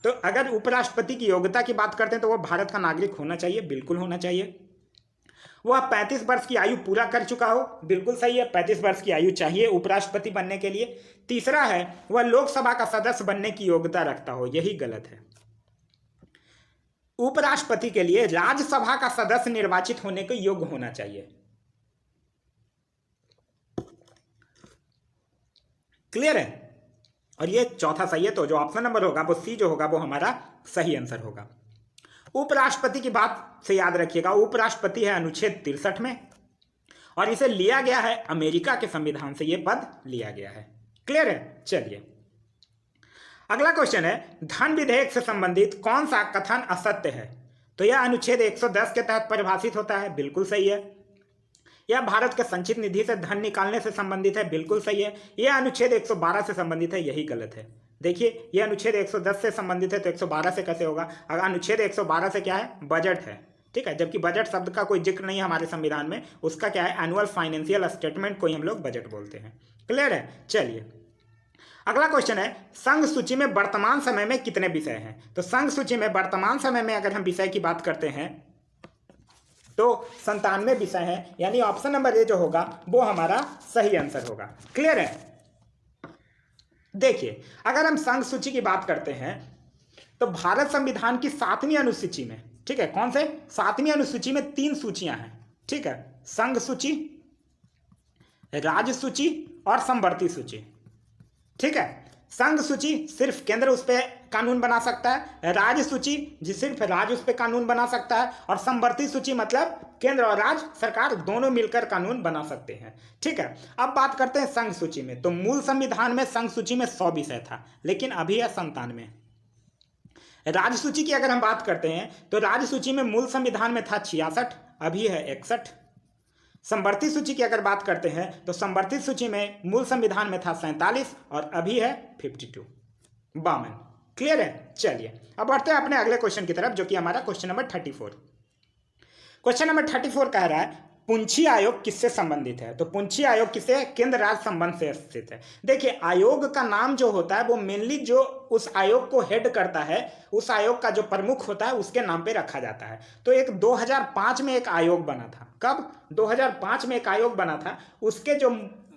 तो अगर उपराष्ट्रपति की योग्यता की बात करते हैं तो वह भारत का नागरिक होना चाहिए, बिल्कुल होना चाहिए। वह 35 वर्ष की आयु पूरा कर चुका हो, बिल्कुल सही है, 35 वर्ष की आयु चाहिए उपराष्ट्रपति बनने के लिए। तीसरा है वह लोकसभा का सदस्य बनने की योग्यता रखता हो, यही गलत है। उपराष्ट्रपति के लिए राज्यसभा का सदस्य निर्वाचित होने के योग्य होना चाहिए। क्लियर है? और ये चौथा सही है, तो जो ऑप्शन नंबर होगा वो सी जो होगा वो हमारा सही आंसर होगा। उपराष्ट्रपति की बात से याद रखिएगा, उपराष्ट्रपति है अनुच्छेद 63 में और इसे लिया गया है अमेरिका के संविधान से, यह पद लिया गया है। क्लियर है? चलिए, अगला क्वेश्चन है धन विधेयक से संबंधित कौन सा कथन असत्य है। तो यह अनुच्छेद 110 के तहत परिभाषित होता है, बिल्कुल सही है। यह भारत के संचित निधि से धन निकालने से संबंधित है, बिल्कुल सही है। यह अनुच्छेद 112 से संबंधित है, यही गलत है। देखिए, यह अनुच्छेद 110 से संबंधित है तो 112 से कैसे होगा? अगर अनुच्छेद 112 से क्या है? बजट है, ठीक है, जबकि बजट शब्द का कोई जिक्र नहीं है हमारे संविधान में। उसका क्या है? एनुअल फाइनेंशियल स्टेटमेंट को ही हम लोग बजट बोलते हैं। क्लियर है? चलिए, अगला क्वेश्चन है संघ सूची में वर्तमान समय में कितने विषय हैं। तो संघ सूची में वर्तमान समय में अगर हम विषय की बात करते हैं तो 97 विषय हैं, यानी ऑप्शन नंबर ए जो होगा वो हमारा सही आंसर होगा। क्लियर है? देखिए, अगर हम संघ सूची की बात करते हैं तो भारत संविधान की 7वीं अनुसूची में, ठीक है, कौन से 7वीं अनुसूची में 3 सूचियां हैं, ठीक है, संघ सूची, राज्य सूची और समवर्ती सूची। ठीक है, संघ सूची सिर्फ केंद्र उस पर कानून बना सकता है, राज्य सूची जी सिर्फ राज्य उस पर कानून बना सकता है, और समवर्ती सूची मतलब केंद्र और राज्य सरकार दोनों मिलकर कानून बना सकते हैं। ठीक है, अब बात करते हैं संघ सूची में। तो मूल संविधान में संघ सूची में 100 विषय था, लेकिन अभी है 97। राज्य सूची की अगर हम बात करते हैं तो राज्य सूची में मूल संविधान में था 66, अभी है 61। समवर्ती सूची की अगर बात करते हैं तो समवर्ती सूची में मूल संविधान में था 47 और अभी है 52। क्लियर है? चलिए, अब बढ़ते हैं अपने अगले क्वेश्चन की तरफ, जो कि हमारा क्वेश्चन नंबर 34। क्वेश्चन नंबर 34 कह रहा है पुंछी आयोग किससे संबंधित है। तो पुंछी आयोग किससे? केंद्र राज्य संबंध से स्थित है। देखिए, आयोग का नाम जो होता है वो मेनली जो उस आयोग को हेड करता है, उस आयोग का जो प्रमुख होता है उसके नाम पे रखा जाता है। तो एक 2005 में एक आयोग बना था। कब? 2005 में एक आयोग बना था। उसके जो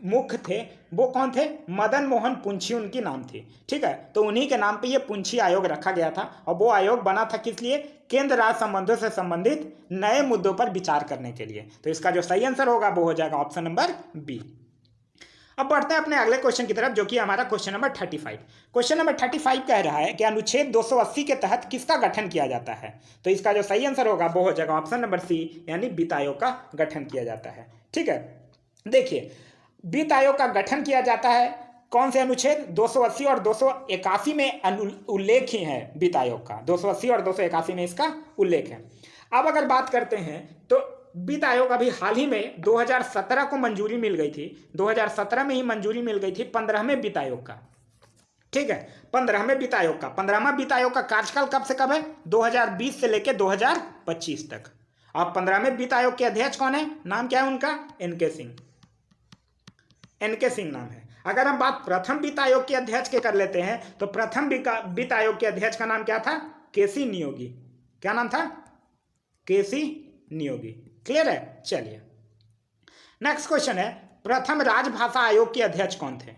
मुख्य थे वो कौन थे? मदन मोहन पुंछी उनकी नाम थी। ठीक है, तो उन्हीं के नाम पे ये पुंछी आयोग रखा गया था। और वो आयोग बना था किस लिए? केंद्र राज्य संबंधों से संबंधित नए मुद्दों पर विचार करने के लिए। तो इसका जो सही आंसर होगा वो हो जाएगा ऑप्शन नंबर बी। अब बढ़ते हैं अपने अगले क्वेश्चन की तरफ, जो कि हमारा क्वेश्चन नंबर 35। क्वेश्चन नंबर 35 कह रहा है कि अनुच्छेद 280 के तहत किसका गठन किया जाता है। तो इसका जो सही आंसर होगा वो हो जाएगा ऑप्शन नंबर सी, यानी वित्त आयोग का गठन किया जाता है। ठीक है, देखिए, वित्त आयोग का गठन किया जाता है कौन से अनुच्छेद? 280 और 281 में उल्लेख ही है वित्त आयोग का। 280 और 281 में इसका उल्लेख है। अब अगर बात करते हैं तो वित्त आयोग अभी हाल ही में 2017 को मंजूरी मिल गई थी। 2017 में ही मंजूरी मिल गई थी 15वें वित्त आयोग का। ठीक है, 15वें वित्त आयोग का 15वां वित्त आयोग का कार्यकाल कब से कब है? 2020 से लेकर 2025 तक। अब 15वें वित्त आयोग के अध्यक्ष कौन है? नाम क्या है उनका? एनके सिंह। एनके सिंह नाम है। अगर हम बात प्रथम वित्त आयोग के अध्यक्ष के कर लेते हैं तो प्रथम वित्त आयोग के अध्यक्ष का नाम क्या था? केसी नियोगी। क्या नाम था? केसी नियोगी। क्लियर है? चलिए, नेक्स्ट क्वेश्चन है प्रथम राजभाषा आयोग के अध्यक्ष कौन थे।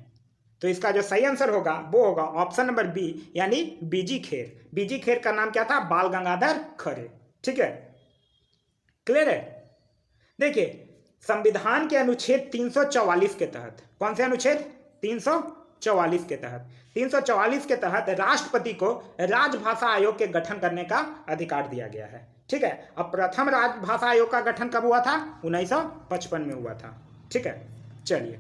तो इसका जो सही आंसर होगा वो होगा ऑप्शन नंबर बी, यानी बीजी खेर। बीजी खेर का नाम क्या था? बाल गंगाधर खरे। ठीक है, क्लियर है? देखिए, संविधान के अनुच्छेद 344 के तहत, कौन से अनुच्छेद? 344 के तहत, 344 के तहत राष्ट्रपति को राजभाषा आयोग के गठन करने का अधिकार दिया गया है। ठीक है, अब प्रथम राजभाषा आयोग का गठन कब हुआ था? 1955 में हुआ था। ठीक है, चलिए,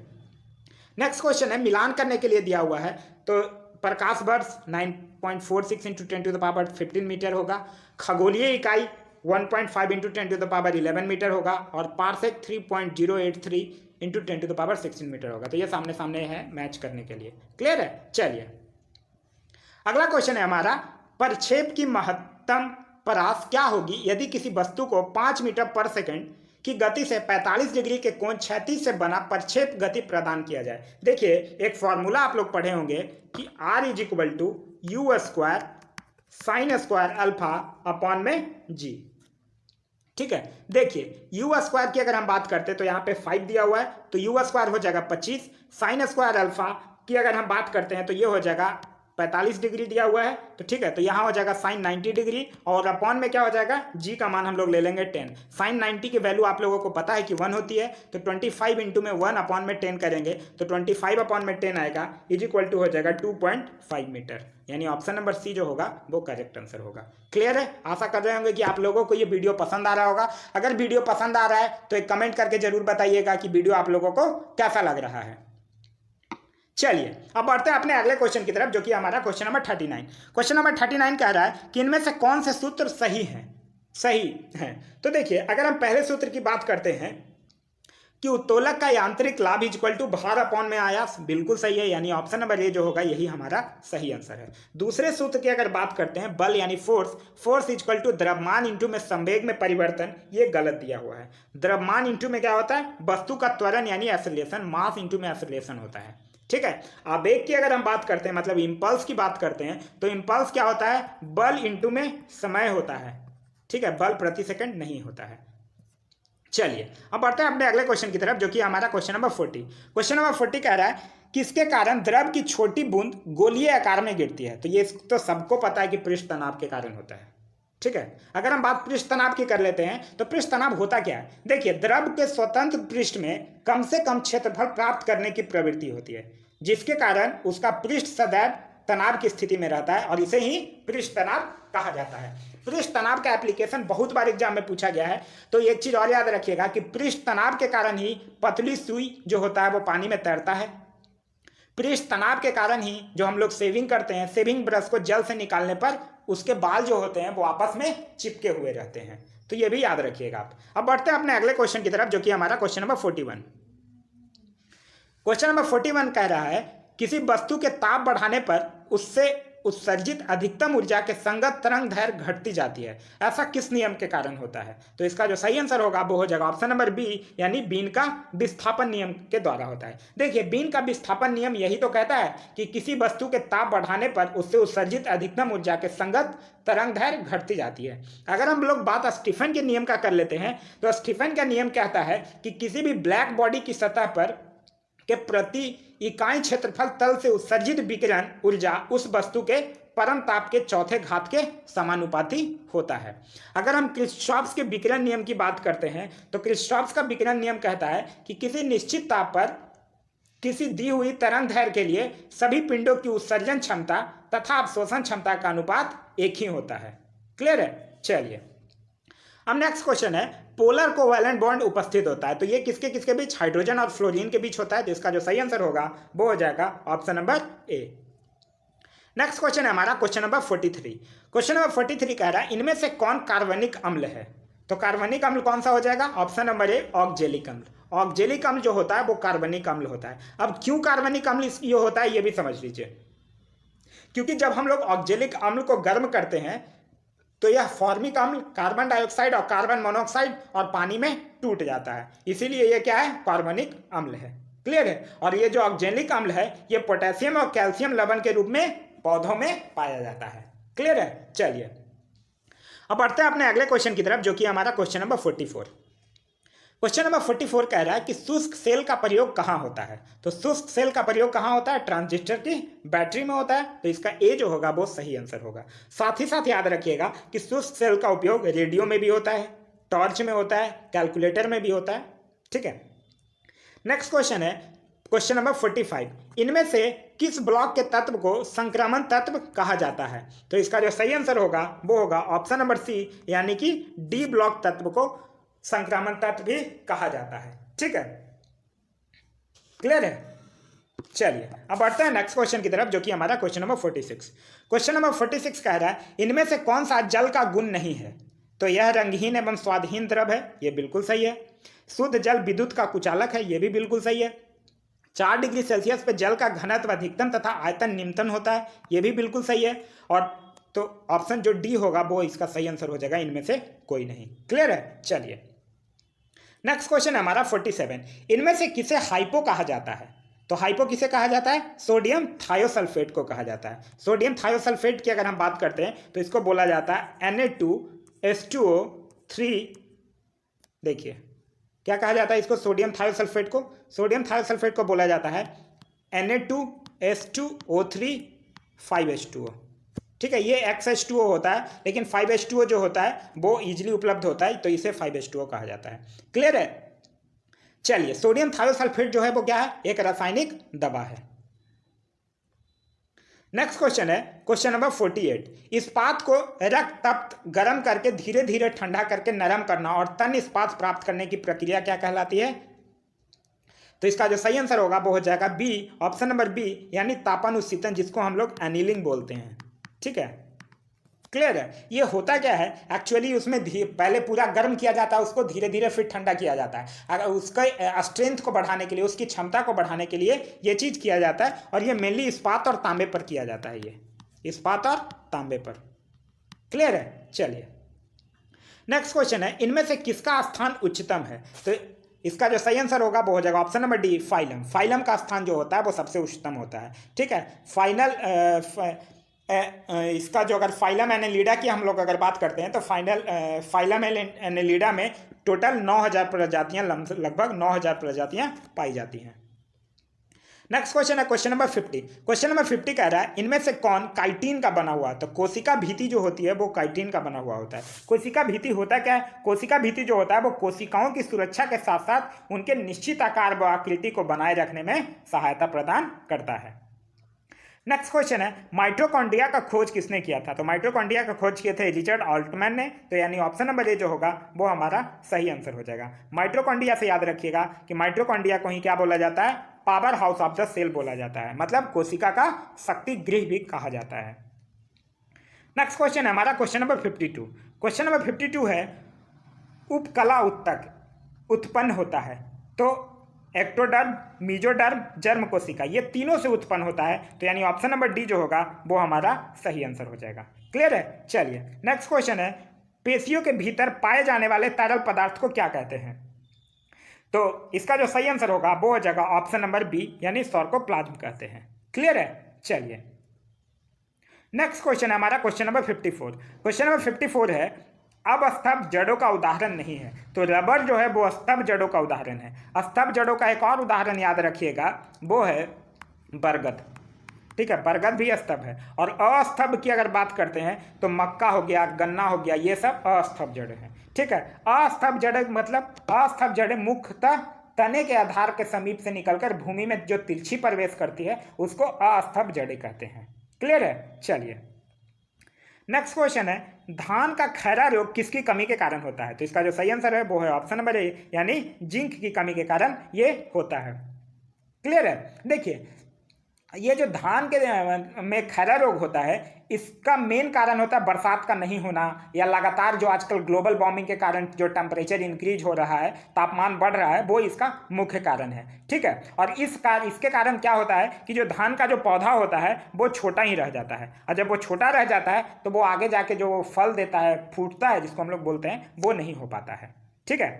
नेक्स्ट क्वेश्चन है मिलान करने के लिए दिया हुआ है। तो प्रकाश वर्ष 9.46 × 10⁻15 मीटर होगा। खगोलीय इकाई 1.5 इंटू 10⁻11 मीटर होगा और पारसेक 3.083 इंटू 10⁻16 मीटर होगा। तो ये सामने सामने है मैच करने के लिए। क्लियर है? चलिए अगला क्वेश्चन है हमारा, प्रक्षेप की महत्तम परास क्या होगी यदि किसी वस्तु को 5 मीटर पर सेकंड की गति से 45 डिग्री के कोण क्षैतिज से बना प्रक्षेप गति प्रदान किया जाए। देखिए एक फॉर्मूला आप लोग पढ़े होंगे कि R is equal to u square sine square alpha upon में जी। ठीक है, देखिए यू स्क्वायर की अगर हम बात करते हैं तो यहाँ पे 5 दिया हुआ है, तो यू स्क्वायर हो जाएगा 25। साइन स्क्वायर अल्फा की अगर हम बात करते हैं तो ये हो जाएगा 45 डिग्री दिया हुआ है, तो ठीक है, तो यहाँ हो जाएगा साइन 90 डिग्री और अपॉन में क्या हो जाएगा, जी का मान हम लोग ले लेंगे 10। साइन 90 की वैल्यू आप लोगों को पता है कि 1 होती है, तो 25 इंटू में 1 अपॉन में 10 करेंगे तो 25 अपॉन में 10 आएगा इज इक्वल टू हो जाएगा 2.5 मीटर। यानी ऑप्शन नंबर सी जो होगा वो करेक्ट आंसर होगा। क्लियर है? आशा कर रहे होंगे कि आप लोगों को ये वीडियो पसंद आ रहा होगा। अगर वीडियो पसंद आ रहा है तो एक कमेंट करके जरूर बताइएगा कि वीडियो आप लोगों को कैसा लग रहा है। चलिए अब बढ़ते हैं अपने अगले क्वेश्चन की तरफ जो कि हमारा क्वेश्चन नंबर 39। क्वेश्चन नंबर 39 कह रहा है कि इनमें से कौन से सूत्र सही है। तो देखिए अगर हम पहले सूत्र की बात करते हैं कि उत्तोलक का यांत्रिक लाभ इक्वल टू भार अपॉन में आयास, बिल्कुल सही है, यानी ऑप्शन नंबर ए जो होगा यही हमारा सही आंसर है। दूसरे सूत्र की अगर बात करते हैं बल यानी फोर्स इक्वल टू द्रव्यमान इंटू में संवेग में परिवर्तन, ये गलत दिया हुआ है। द्रव्यमान इंटू में क्या होता है, वस्तु का त्वरण यानी एक्सेलरेशन, मास इंटू में एक्सेलरेशन होता है। ठीक है, आवेग की अगर हम बात करते हैं मतलब इंपल्स की बात करते हैं तो इंपल्स क्या होता है, बल इंटू में समय होता है। ठीक है, बल प्रति सेकंड नहीं होता है। चलिए अब बढ़ते हैं अपने अगले क्वेश्चन की तरफ जो कि हमारा क्वेश्चन नंबर 40। क्वेश्चन नंबर 40 कह रहा है किसके कारण द्रव की छोटी बूंद गोलीय आकार में गिरती है। तो ये तो सबको पता है कि पृष्ठ तनाव के कारण होता है। ठीक है, अगर हम बात पृष्ठ तनाव की कर लेते हैं तो पृष्ठ तनाव होता क्या है, देखिए द्रव के स्वतंत्र पृष्ठ में कम से कम क्षेत्रफल प्राप्त करने की प्रवृत्ति होती है जिसके कारण उसका पृष्ठ सदैव तनाव की स्थिति में रहता है और इसे ही पृष्ठ तनाव कहा जाता है। पृष्ठ तनाव का एप्लीकेशन बहुत बार एग्जाम में पूछा गया है, तो एक चीज और याद रखिएगा कि पृष्ठ तनाव के कारण ही पतली सुई जो होता है वो पानी में तैरता है। पृष्ठ तनाव के कारण ही जो हम लोग शेविंग करते हैं, शेविंग ब्रश को जल से निकालने पर उसके बाल जो होते हैं वो आपस में चिपके हुए रहते हैं, तो ये भी याद रखिएगा आप। अब बढ़ते हैं अपने अगले क्वेश्चन की तरफ जो कि हमारा क्वेश्चन नंबर 41। क्वेश्चन नंबर 41 कह रहा है किसी वस्तु के ताप बढ़ाने पर उससे उत्सर्जित अधिकतम ऊर्जा के संगत तरंग दैर्घ्य घटती जाती है, ऐसा किस नियम के कारण होता है। तो इसका जो सही आंसर होगा वो हो जाएगा ऑप्शन नंबर बी, यानी बीन का विस्थापन नियम के द्वारा होता है। देखिए बीन का विस्थापन नियम यही तो कहता है कि किसी वस्तु के ताप बढ़ाने पर उससे उत्सर्जित अधिकतम ऊर्जा के संगत तरंग दैर्घ्य घटती जाती है। अगर हम लोग बात स्टीफन के नियम का कर लेते हैं तो स्टीफन का नियम कहता है कि किसी भी ब्लैक बॉडी की सतह पर के प्रति इकाई क्षेत्रफल तल से उत्सर्जित विकिरण ऊर्जा उस वस्तु के परम ताप के चौथे घात के समानुपाती होता है। अगर हम किर्चॉफ के विकिरण नियम की बात करते हैं तो किर्चॉफ का विकिरण नियम कहता है कि किसी निश्चित ताप पर किसी दी हुई तरंग दैर्घ्य के लिए सभी पिंडों की उत्सर्जन क्षमता तथा अवशोषण क्षमता का अनुपात एक ही होता है। क्लियर है? चलिए अब नेक्स्ट क्वेश्चन है पोलर कोवैलेंट बॉन्ड उपस्थित होता है, तो ये किसके किसके बीच, हाइड्रोजन और फ्लोरीन के बीच होता है। तो इसका जो सही आंसर होगा वो हो जाएगा option number A. Next question है हमारा क्वेश्चन नंबर 43। क्वेश्चन नंबर 43 कह रहा है इनमें से कौन कार्बनिक अम्ल है। तो कार्बनिक अम्ल कौन सा हो जाएगा, ऑप्शन नंबर ए ऑक्जेलिक अम्ल। ऑक्जेलिक अम्ल जो होता है वो कार्बनिक अम्ल होता है। अब क्यों कार्बनिक अम्ल ये होता है ये भी समझ लीजिए, क्योंकि जब हम लोग ऑक्जेलिक अम्ल को गर्म करते हैं तो यह फॉर्मिक अम्ल कार्बन डाइऑक्साइड और कार्बन मोनोऑक्साइड और पानी में टूट जाता है, इसीलिए यह क्या है, कार्बनिक अम्ल है। क्लियर है? और ये जो ऑक्जेलिक अम्ल है ये पोटेशियम और कैल्शियम लवण के रूप में पौधों में पाया जाता है। क्लियर है? चलिए अब बढ़ते हैं अपने अगले क्वेश्चन की तरफ जो कि हमारा क्वेश्चन नंबर 44। क्वेश्चन नंबर 44 कह रहा है कि शुष्क सेल का प्रयोग कहाँ होता है। तो शुष्क सेल का प्रयोग कहाँ होता है, ट्रांजिस्टर की बैटरी में होता है। तो इसका ए जो होगा वो सही आंसर होगा। साथ ही साथ याद रखिएगा कि शुष्क सेल का उपयोग रेडियो में भी होता है, टॉर्च में होता है, कैलकुलेटर में भी होता है। ठीक है, नेक्स्ट क्वेश्चन है क्वेश्चन नंबर 45। इनमें से किस ब्लॉक के तत्व को संक्रमण तत्व कहा जाता है। तो इसका जो सही आंसर होगा वो होगा ऑप्शन नंबर सी, यानी कि डी ब्लॉक तत्व को संक्रामण तत्व भी कहा जाता है। ठीक है, क्लियर है? चलिए अब बढ़ते हैं नेक्स्ट क्वेश्चन की तरफ जो कि हमारा क्वेश्चन नंबर 46। क्वेश्चन नंबर 46 कह रहा है इनमें से कौन सा जल का गुण नहीं है। तो यह रंगहीन एवं स्वादहीन द्रव है, ये बिल्कुल सही है। शुद्ध जल विद्युत का कुचालक है, ये भी बिल्कुल सही है। 4 डिग्री सेल्सियस पर जल का घनत्व अधिकतम तथा आयतन निम्नतम होता है, ये भी बिल्कुल सही है। और तो ऑप्शन जो डी होगा वो इसका सही आंसर हो जाएगा, इनमें से कोई नहीं। क्लियर है? चलिए नेक्स्ट क्वेश्चन है हमारा 47। इनमें से किसे हाइपो कहा जाता है? तो हाइपो किसे कहा जाता है? सोडियम थायोसल्फेट को कहा जाता है। सोडियम थायोसल्फेट की अगर हम बात करते हैं तो इसको बोला जाता है Na2H2O3। देखिए क्या कहा जाता है इसको, सोडियम थायोसल्फेट को? सोडियम थायोसल्फेट को बोला जाता है Na2H2O3 5H2O। ठीक है, ये XH2O होता है, लेकिन 5H2O जो होता है वो इजीली उपलब्ध होता है, तो इसे 5H2O कहा जाता है। क्लियर है? चलिए सोडियम थायोसल्फेट जो है वो क्या है? एक रासायनिक दवा है। नेक्स्ट क्वेश्चन है क्वेश्चन नंबर 48। इस्पात को रक्त तप्त गर्म करके धीरे धीरे ठंडा करके नरम करना और तन्य इस्पात प्राप्त करने की प्रक्रिया क्या कहलाती है? तो इसका जो सही आंसर होगा वो हो जाएगा बी, ऑप्शन नंबर बी, यानी तापन उत्शीतन, जिसको हम लोग एनीलिंग बोलते हैं। ठीक है, क्लियर है? ये होता क्या है एक्चुअली, उसमें पहले पूरा गर्म किया जाता है, उसको धीरे धीरे फिर ठंडा किया जाता है। अगर उसका स्ट्रेंथ को बढ़ाने के लिए, उसकी क्षमता को बढ़ाने के लिए ये चीज़ किया जाता है, और ये मेनली इस्पात और तांबे पर किया जाता है, ये इस्पात और तांबे पर। क्लियर है? चलिए नेक्स्ट क्वेश्चन है, इनमें से किसका स्थान उच्चतम है? तो इसका जो सही आंसर होगा वो हो जाएगा option number D, phylum. Phylum का स्थान जो होता है वो सबसे उच्चतम होता है। ठीक है, इसका जो अगर फाइलम एनेलिडा की हम लोग अगर बात करते हैं तो फाइलम एनेलिडा में टोटल 9000 प्रजातियां, लगभग 9000 प्रजातियां पाई जाती हैं। नेक्स्ट क्वेश्चन है क्वेश्चन नंबर 50। क्वेश्चन नंबर 50 कह रहा है इनमें से कौन काइटिन का बना हुआ है? तो कोशिका भीति जो होती है वो काइटिन का बना हुआ होता है। कोशिका भीति होता क्या है? कोशिका भीति जो होता है वो कोशिकाओं की सुरक्षा के साथ साथ उनके निश्चित आकार व आकृति को बनाए रखने में सहायता प्रदान करता है। नेक्स्ट क्वेश्चन है माइटोकॉन्ड्रिया का खोज किसने किया था? तो माइटोकॉन्ड्रिया का खोज किए थे रिचर्ड ऑल्टमैन ने, तो यानी ऑप्शन नंबर ए जो होगा वो हमारा सही आंसर हो जाएगा। माइटोकॉन्ड्रिया से याद रखिएगा कि माइटोकॉन्ड्रिया को ही क्या बोला जाता है? Power house of the cell बोला जाता है, मतलब कोशिका का शक्ति गृह भी कहा जाता है। नेक्स्ट क्वेश्चन है हमारा क्वेश्चन नंबर 52। क्वेश्चन नंबर 52 है उपकला उत्तक उत्पन्न होता है, तो एक्टोडर्म, मीजोडर्म, जर्म कोशिका, ये तीनों से उत्पन्न होता है, तो यानी ऑप्शन नंबर डी जो होगा वो हमारा सही आंसर हो जाएगा। क्लियर है? चलिए नेक्स्ट क्वेश्चन है पेशियों के भीतर पाए जाने वाले तरल पदार्थ को क्या कहते हैं? तो इसका जो सही आंसर होगा वो हो जाएगा ऑप्शन नंबर बी, यानी सार्कोप्लाज्म कहते हैं। क्लियर है? चलिए नेक्स्ट क्वेश्चन है हमारा क्वेश्चन नंबर 54। क्वेश्चन नंबर 54 है अब स्तंभ जड़ों का उदाहरण नहीं है, तो रबर जो है वो स्तंभ जड़ों का उदाहरण है। स्तंभ जड़ों का एक और उदाहरण याद रखिएगा, वो है बरगद। ठीक है, बरगद भी स्तंभ है। और अस्तंभ की अगर बात करते हैं तो मक्का हो गया, गन्ना हो गया, ये सब अस्तंभ जड़ हैं। ठीक है, अस्तंभ जड़ मतलब अस्तंभ जड़ें मुख्यतः तने के आधार के समीप से निकलकर भूमि में जो तिरछी प्रवेश करती है उसको अस्तंभ जड़ें कहते हैं। क्लियर है? चलिए नेक्स्ट क्वेश्चन है धान का खैरा रोग किसकी कमी के कारण होता है? तो इसका जो सही आंसर है वो है ऑप्शन नंबर ए, यानी जिंक की कमी के कारण ये होता है। क्लियर है? देखिए ये जो धान के में खैरा रोग होता है इसका मेन कारण होता है बरसात का नहीं होना, या लगातार जो आजकल ग्लोबल वार्मिंग के कारण जो टेम्परेचर इंक्रीज हो रहा है, तापमान बढ़ रहा है, वो इसका मुख्य कारण है। ठीक है, और इसके कारण क्या होता है कि जो धान का जो पौधा होता है वो छोटा ही रह जाता है, और जब वो छोटा रह जाता है तो वो आगे जाके जो फल देता है, फूटता है, जिसको हम लोग बोलते हैं, वो नहीं हो पाता है। ठीक है,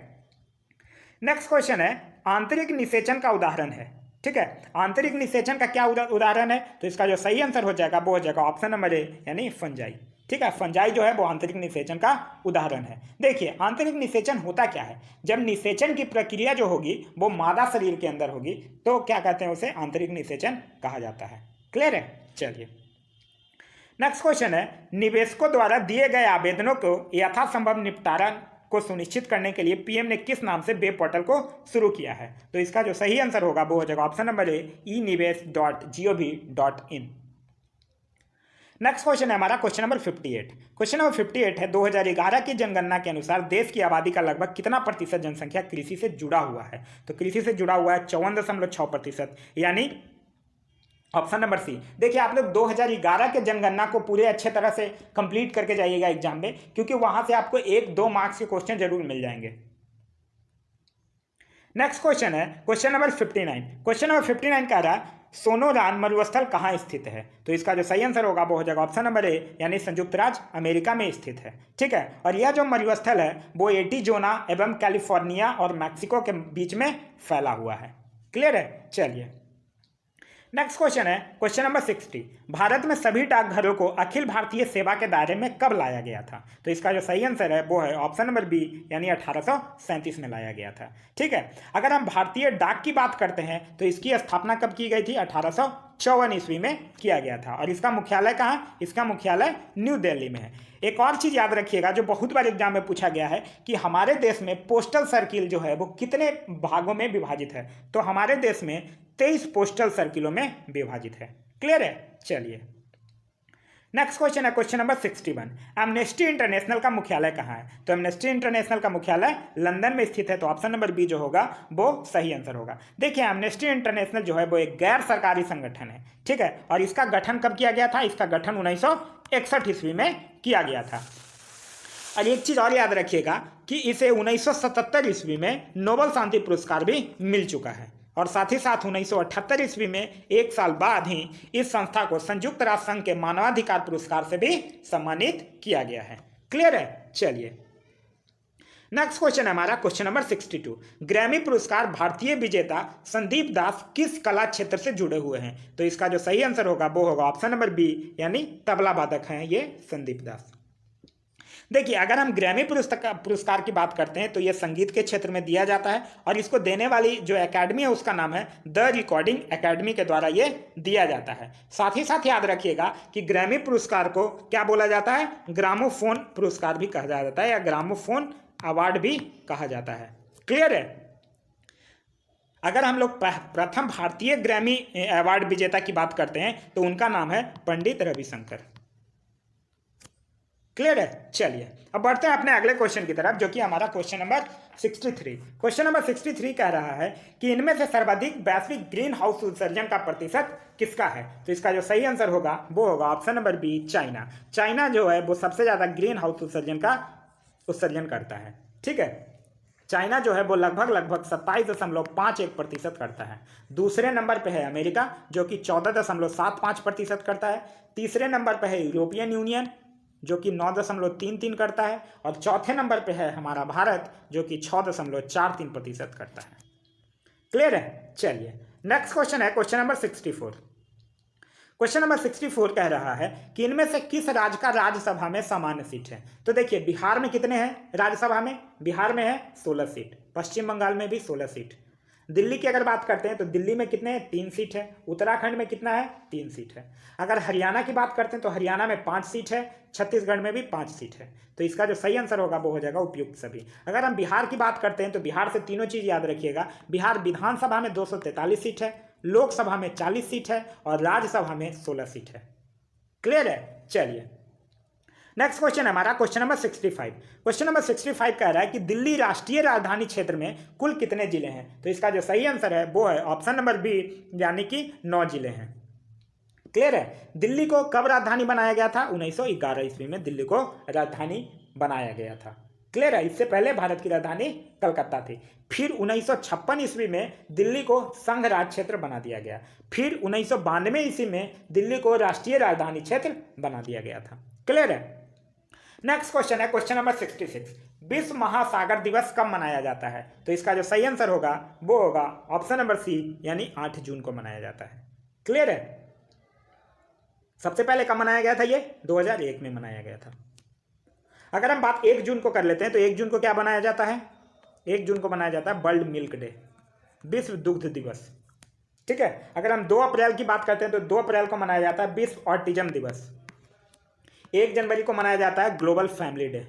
नेक्स्ट क्वेश्चन है आंतरिक निषेचन का उदाहरण है। ठीक है, आंतरिक निषेचन का क्या उदाहरण है? तो इसका जो सही आंसर हो जाएगा वो हो जाएगा ऑप्शन नंबर ए, यानी फंजाई। ठीक है, फंजाई जो है वो आंतरिक निषेचन का उदाहरण है। देखिए आंतरिक निषेचन होता क्या है, जब निषेचन की प्रक्रिया जो होगी वो मादा शरीर के अंदर होगी तो क्या कहते हैं, उसे आंतरिक निषेचन कहा जाता है। क्लियर है? चलिए नेक्स्ट क्वेश्चन है निवेशकों द्वारा दिए गए आवेदनों को यथासंभव निपटारा को सुनिश्चित करने के लिए पीएम ने किस नाम से वेब पोर्टल को शुरू किया है? तो इसका जो सही आंसर होगा वो हो जाएगा option number A, enivesh.gov.in। Next question है हमारा क्वेश्चन नंबर 58। क्वेश्चन नंबर 58 है 2011 की जनगणना के अनुसार देश की आबादी का लगभग कितना प्रतिशत जनसंख्या कृषि से जुड़ा हुआ है? तो कृषि से जुड़ा हुआ है 54.6%, यानी ऑप्शन नंबर सी। देखिए आप लोग 2011 के जनगणना को पूरे अच्छे तरह से कंप्लीट करके जाइएगा एग्जाम में, क्योंकि वहां से आपको 1-2 मार्क्स के क्वेश्चन जरूर मिल जाएंगे। नेक्स्ट क्वेश्चन है क्वेश्चन नंबर 59। क्वेश्चन नंबर 59 कह रहा है सोनोरान मरुस्थल कहाँ स्थित है? तो इसका जो सही आंसर होगा वो हो जाएगा ऑप्शन नंबर ए, यानी संयुक्त राज्य अमेरिका में स्थित है। ठीक है, और यह जो मरुस्थल है वो एरिज़ोना एवं कैलिफोर्निया और मैक्सिको के बीच में फैला हुआ है। क्लियर है? चलिए नेक्स्ट क्वेश्चन है क्वेश्चन नंबर 60। भारत में सभी डाकघरों को अखिल भारतीय सेवा के दायरे में कब लाया गया था? तो इसका जो सही आंसर है वो है ऑप्शन नंबर बी, यानी 1837 में लाया गया था। ठीक है, अगर हम भारतीय डाक की बात करते हैं तो इसकी स्थापना कब की गई थी? 1854 ईस्वी में किया गया था। और इसका मुख्यालय कहाँ? इसका मुख्यालय न्यू दिल्ली में है। एक और चीज़ याद रखिएगा जो बहुत बार एग्जाम में पूछा गया है कि हमारे देश में पोस्टल सर्किल जो है वो कितने भागों में विभाजित है? तो हमारे देश में 23 पोस्टल सर्किलों में विभाजित है। क्लियर है? चलिए नेक्स्ट क्वेश्चन है क्वेश्चन नंबर 61। एमनेस्टी इंटरनेशनल का मुख्यालय कहाँ है? तो एमनेस्टी इंटरनेशनल का मुख्यालय लंदन में स्थित है। तो ऑप्शन नंबर बी जो होगा वो सही आंसर होगा। देखिए एमनेस्टी इंटरनेशनल जो है वो एक गैर सरकारी संगठन है। ठीक है, और इसका गठन कब किया गया था? इसका गठन 1961 ईस्वी में किया गया था। और एक चीज़ और याद रखिएगा कि इसे 1977 ईस्वी में नोबेल शांति पुरस्कार भी मिल चुका है। और साथ ही साथ 1978 ईस्वी में एक साल बाद ही इस संस्था को संयुक्त राष्ट्र संघ के मानवाधिकार पुरस्कार से भी सम्मानित किया गया है। क्लियर है? चलिए नेक्स्ट क्वेश्चन है हमारा क्वेश्चन नंबर 62। ग्रैमी पुरस्कार भारतीय विजेता संदीप दास किस कला क्षेत्र से जुड़े हुए हैं? तो इसका जो सही आंसर होगा वो होगा ऑप्शन नंबर बी, यानी तबला वादक हैं ये संदीप दास। देखिए अगर हम ग्रैमी पुरस्कार की बात करते हैं तो ये संगीत के क्षेत्र में दिया जाता है, और इसको देने वाली जो एकेडमी है उसका नाम है द रिकॉर्डिंग एकेडमी के द्वारा ये दिया जाता है। साथ ही साथ याद रखिएगा कि ग्रैमी पुरस्कार को क्या बोला जाता है? ग्रामोफोन पुरस्कार भी कहा जाता है, या ग्रामोफोन अवार्ड भी कहा जाता है। क्लियर है? अगर हम लोग प्रथम भारतीय ग्रैमी अवार्ड विजेता की बात करते हैं तो उनका नाम है पंडित रविशंकर। क्लियर है? चलिए अब बढ़ते हैं अपने अगले क्वेश्चन की तरफ, जो कि हमारा क्वेश्चन नंबर 63। क्वेश्चन नंबर 63 कह रहा है कि इनमें से सर्वाधिक वैश्विक ग्रीन हाउस उत्सर्जन का प्रतिशत किसका है? तो इसका जो सही आंसर होगा वो होगा option number B, China. China जो है वो सबसे ज्यादा ग्रीन हाउस उत्सर्जन करता है। ठीक है, चाइना जो है वो लगभग 27.51% करता है। दूसरे नंबर पे है अमेरिका जो कि 14.75% करता है। तीसरे नंबर पे है यूरोपियन यूनियन जो कि 9.33 करता है, और चौथे नंबर पे है हमारा भारत जो कि 6.43% करता है। क्लियर है? चलिए नेक्स्ट क्वेश्चन है क्वेश्चन नंबर 64। क्वेश्चन नंबर 64 कह रहा है कि इनमें से किस राज्य का राज्यसभा में सामान्य सीट है? तो देखिए बिहार में कितने हैं राज्यसभा में? बिहार में है 16 सीट, पश्चिम बंगाल में भी 16 सीट। दिल्ली की अगर बात करते हैं तो दिल्ली में कितने हैं? 3 सीट है। उत्तराखंड में कितना है? 3 सीट है। अगर हरियाणा की बात करते हैं तो हरियाणा में 5 सीट है, छत्तीसगढ़ में भी 5 सीट है। तो इसका जो सही आंसर होगा वो हो जाएगा उपयुक्त सभी। अगर हम बिहार की बात करते हैं तो बिहार से तीनों चीज़ याद रखिएगा। बिहार विधानसभा में 243 सीट है, लोकसभा में 40 सीट है, और राज्यसभा में 16 सीट है। क्लियर है? चलिए नेक्स्ट क्वेश्चन है हमारा क्वेश्चन नंबर 65। क्वेश्चन नंबर 65 कह रहा है कि दिल्ली राष्ट्रीय राजधानी क्षेत्र में कुल कितने जिले हैं? तो इसका जो सही आंसर है वो है ऑप्शन नंबर बी, यानी कि 9 जिले हैं। क्लियर है? दिल्ली को कब राजधानी बनाया गया था? 1911 ईस्वी में दिल्ली को राजधानी बनाया गया था। क्लियर है? इससे पहले भारत की राजधानी कलकत्ता थी। फिर 1956 ईस्वी में दिल्ली को संघ राज क्षेत्र बना दिया गया। फिर 1992 ईस्वी में दिल्ली को राष्ट्रीय राजधानी क्षेत्र बना दिया गया था। क्लियर है? नेक्स्ट क्वेश्चन है क्वेश्चन नंबर 66। विश्व महासागर दिवस कब मनाया जाता है? तो इसका जो सही आंसर होगा वो होगा ऑप्शन नंबर सी, यानी 8 जून को मनाया जाता है। क्लियर है? सबसे पहले कब मनाया गया था? ये 2001 में मनाया गया था। अगर हम बात 1 जून को कर लेते हैं तो 1 जून को क्या बनाया जाता है? 1 जून को मनाया जाता है वर्ल्ड मिल्क डे, विश्व दुग्ध दिवस। ठीक है, अगर हम 2 अप्रैल की बात करते हैं तो 2 अप्रैल को मनाया जाता है विश्व ऑटिज्म दिवस। 1 जनवरी को मनाया जाता है global family day,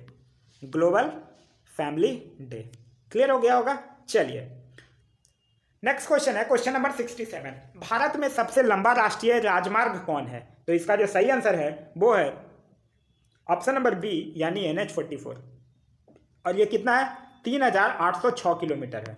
global family day. Clear हो गया होगा? चलिए नेक्स्ट क्वेश्चन है क्वेश्चन नंबर 67। भारत में सबसे लंबा राष्ट्रीय राजमार्ग कौन है? तो इसका जो सही आंसर है वो है ऑप्शन नंबर बी, यानी NH-44। और ये कितना है? 3806 किलोमीटर है।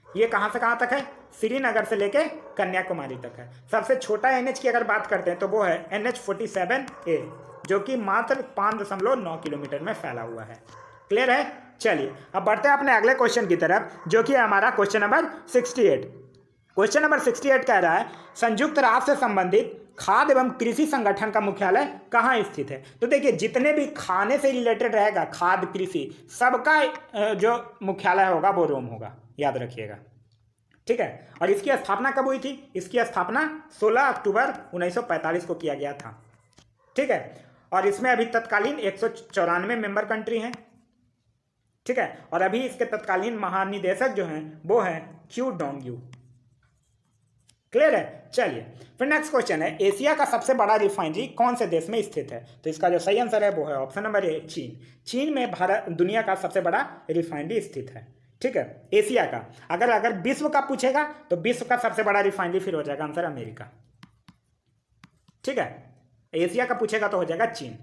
ये कहाँ से कहाँ तक है? श्रीनगर से लेके कन्याकुमारी तक है। सबसे छोटा एनएच की अगर बात करते हैं तो वो है NH47A, जो कि मात्र 5.9 किलोमीटर में फैला हुआ है। क्लियर है? चलिए अब बढ़ते हैं अपने अगले क्वेश्चन की तरफ, जो कि हमारा क्वेश्चन नंबर 68। क्वेश्चन नंबर 68 कह रहा है संयुक्त राष्ट्र से संबंधित खाद्य एवं कृषि संगठन का मुख्यालय कहाँ स्थित है। तो देखिए जितने भी खाने से रिलेटेड रहेगा, खाद्य कृषि, सबका जो मुख्यालय होगा वो रोम होगा, याद रखिएगा। ठीक है, और इसकी स्थापना कब हुई थी? इसकी स्थापना 16 अक्टूबर 1945 को किया गया था। ठीक है, और इसमें अभी तत्कालीन 194 मेंबर कंट्री हैं। ठीक है, और अभी इसके तत्कालीन महानिदेशक जो हैं वो हैं क्यू डोंग यू। क्लियर है? चलिए फिर नेक्स्ट क्वेश्चन है एशिया का सबसे बड़ा रिफाइनरी कौन से देश में स्थित है। तो इसका जो सही आंसर है वो है ऑप्शन नंबर ए, चीन। चीन में भारत दुनिया का सबसे बड़ा रिफाइनरी स्थित है। ठीक है, एशिया का। अगर विश्व का पूछेगा तो विश्व का सबसे बड़ा रिफाइनरी फिर हो जाएगा आंसर अमेरिका। ठीक है, एशिया का पूछेगा तो हो जाएगा चीन।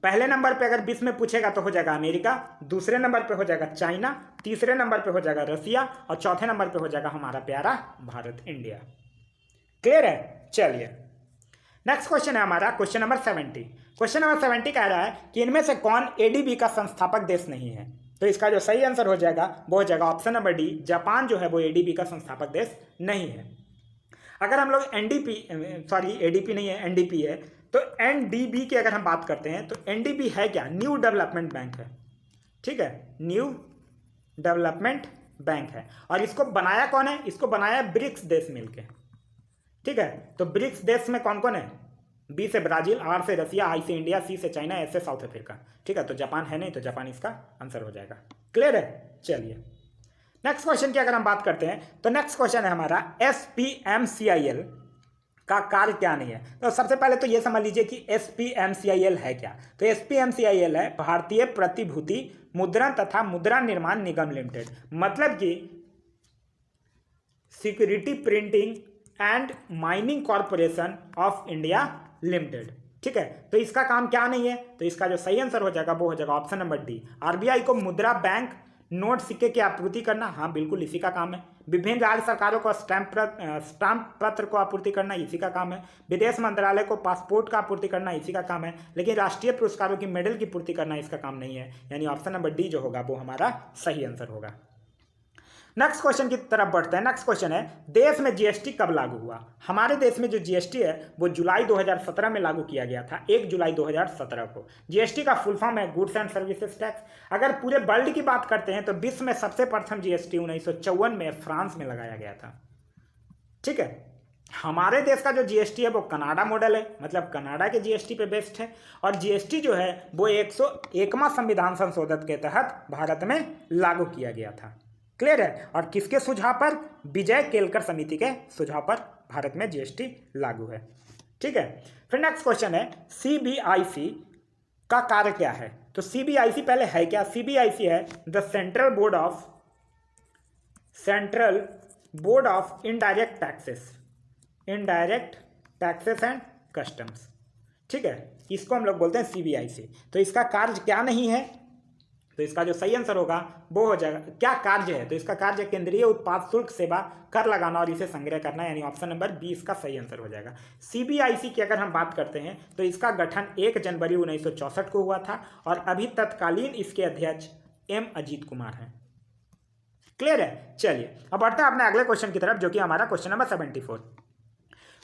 पहले नंबर पे अगर विश्व में पूछेगा तो हो जाएगा अमेरिका, दूसरे नंबर पे हो जाएगा चाइना, तीसरे नंबर पे हो जाएगा रसिया, और चौथे नंबर पे हो जाएगा हमारा प्यारा भारत, इंडिया। क्लियर है? चलिए नेक्स्ट क्वेश्चन है हमारा क्वेश्चन नंबर 70। क्वेश्चन नंबर 70 कह रहा है कि इनमें से कौन एडीबी का संस्थापक देश नहीं है। तो इसका जो सही आंसर हो जाएगा वो हो जाएगा ऑप्शन नंबर डी, जापान जो है वो एडीबी का संस्थापक देश नहीं है। अगर हम लोग एडीपी नहीं है, एनडीपी है, तो एनडीबी की अगर हम बात करते हैं तो एनडीबी है क्या? न्यू डेवलपमेंट बैंक है। ठीक है, न्यू डेवलपमेंट बैंक है, और इसको बनाया कौन है? इसको बनाया ब्रिक्स देश मिलके। ठीक है, तो ब्रिक्स देश में कौन कौन है? बी से ब्राजील, आर से रसिया, आई से इंडिया, सी से चाइना, एस से साउथ अफ्रीका। ठीक है, तो जापान है नहीं, तो जापान इसका आंसर हो जाएगा। क्लियर है? चलिए नेक्स्ट क्वेश्चन की अगर हम बात करते हैं तो नेक्स्ट क्वेश्चन है हमारा SPMCIL का कार्य क्या नहीं है। तो सबसे पहले तो ये समझ लीजिए कि SPMCIL है क्या। तो SPMCIL है भारतीय प्रतिभूति मुद्रण तथा मुद्रा निर्माण निगम लिमिटेड, मतलब कि security printing and mining corporation of India limited. ठीक है, तो इसका काम क्या नहीं है? तो इसका जो सही आंसर हो जाएगा वो हो जाएगा ऑप्शन नंबर डी, आरबीआई को मुद्रा बैंक नोट सिक्के की आपूर्ति करना। हाँ बिल्कुल इसी का काम है। विभिन्न राज्य सरकारों को स्टाम्प पत्र को आपूर्ति करना इसी का काम है। विदेश मंत्रालय को पासपोर्ट का आपूर्ति करना इसी का काम है। लेकिन राष्ट्रीय पुरस्कारों की मेडल की पूर्ति करना इसका काम नहीं है, यानी ऑप्शन नंबर डी जो होगा वो हमारा सही आंसर होगा। नेक्स्ट क्वेश्चन की तरफ बढ़ते हैं। नेक्स्ट क्वेश्चन है देश में जीएसटी कब लागू हुआ। हमारे देश में जो जीएसटी है वो जुलाई 2017 में लागू किया गया था, 1 जुलाई 2017 को। जीएसटी का फुल फॉर्म है गुड्स एंड सर्विसेज टैक्स। अगर पूरे वर्ल्ड की बात करते हैं तो विश्व में सबसे प्रथम जीएसटी 1954 में फ्रांस में लगाया गया था। ठीक है, हमारे देश का जो जीएसटी है वो कनाडा मॉडल है, मतलब कनाडा के जीएसटी पे बेस्ड है। और जीएसटी जो है वो 101वां संविधान संशोधन के तहत भारत में लागू किया गया था। क्लियर है? और किसके सुझाव पर? विजय केलकर समिति के सुझाव पर भारत में जीएसटी लागू है। ठीक है, फिर नेक्स्ट क्वेश्चन है सीबीआईसी का कार्य क्या है। तो सीबीआईसी पहले है क्या? सीबीआईसी है the central board of indirect taxes and customs. ठीक है, इसको हम लोग बोलते हैं सीबीआईसी। तो इसका कार्य क्या नहीं है? तो इसका जो सही आंसर होगा वो हो जाएगा, क्या कार्य है? तो इसका कार्य केंद्रीय उत्पाद शुल्क सेवा कर लगाना और इसे संग्रह करना, यानी ऑप्शन नंबर बी इसका सही आंसर हो जाएगा। सीबीआईसी की अगर हम बात करते हैं तो इसका गठन 1 जनवरी 1964 को हुआ था, और अभी तत्कालीन इसके अध्यक्ष एम अजीत कुमार हैं। क्लियर है? चलिए अब बढ़ते हैं अपने अगले क्वेश्चन की तरफ, जो कि हमारा क्वेश्चन नंबर 74।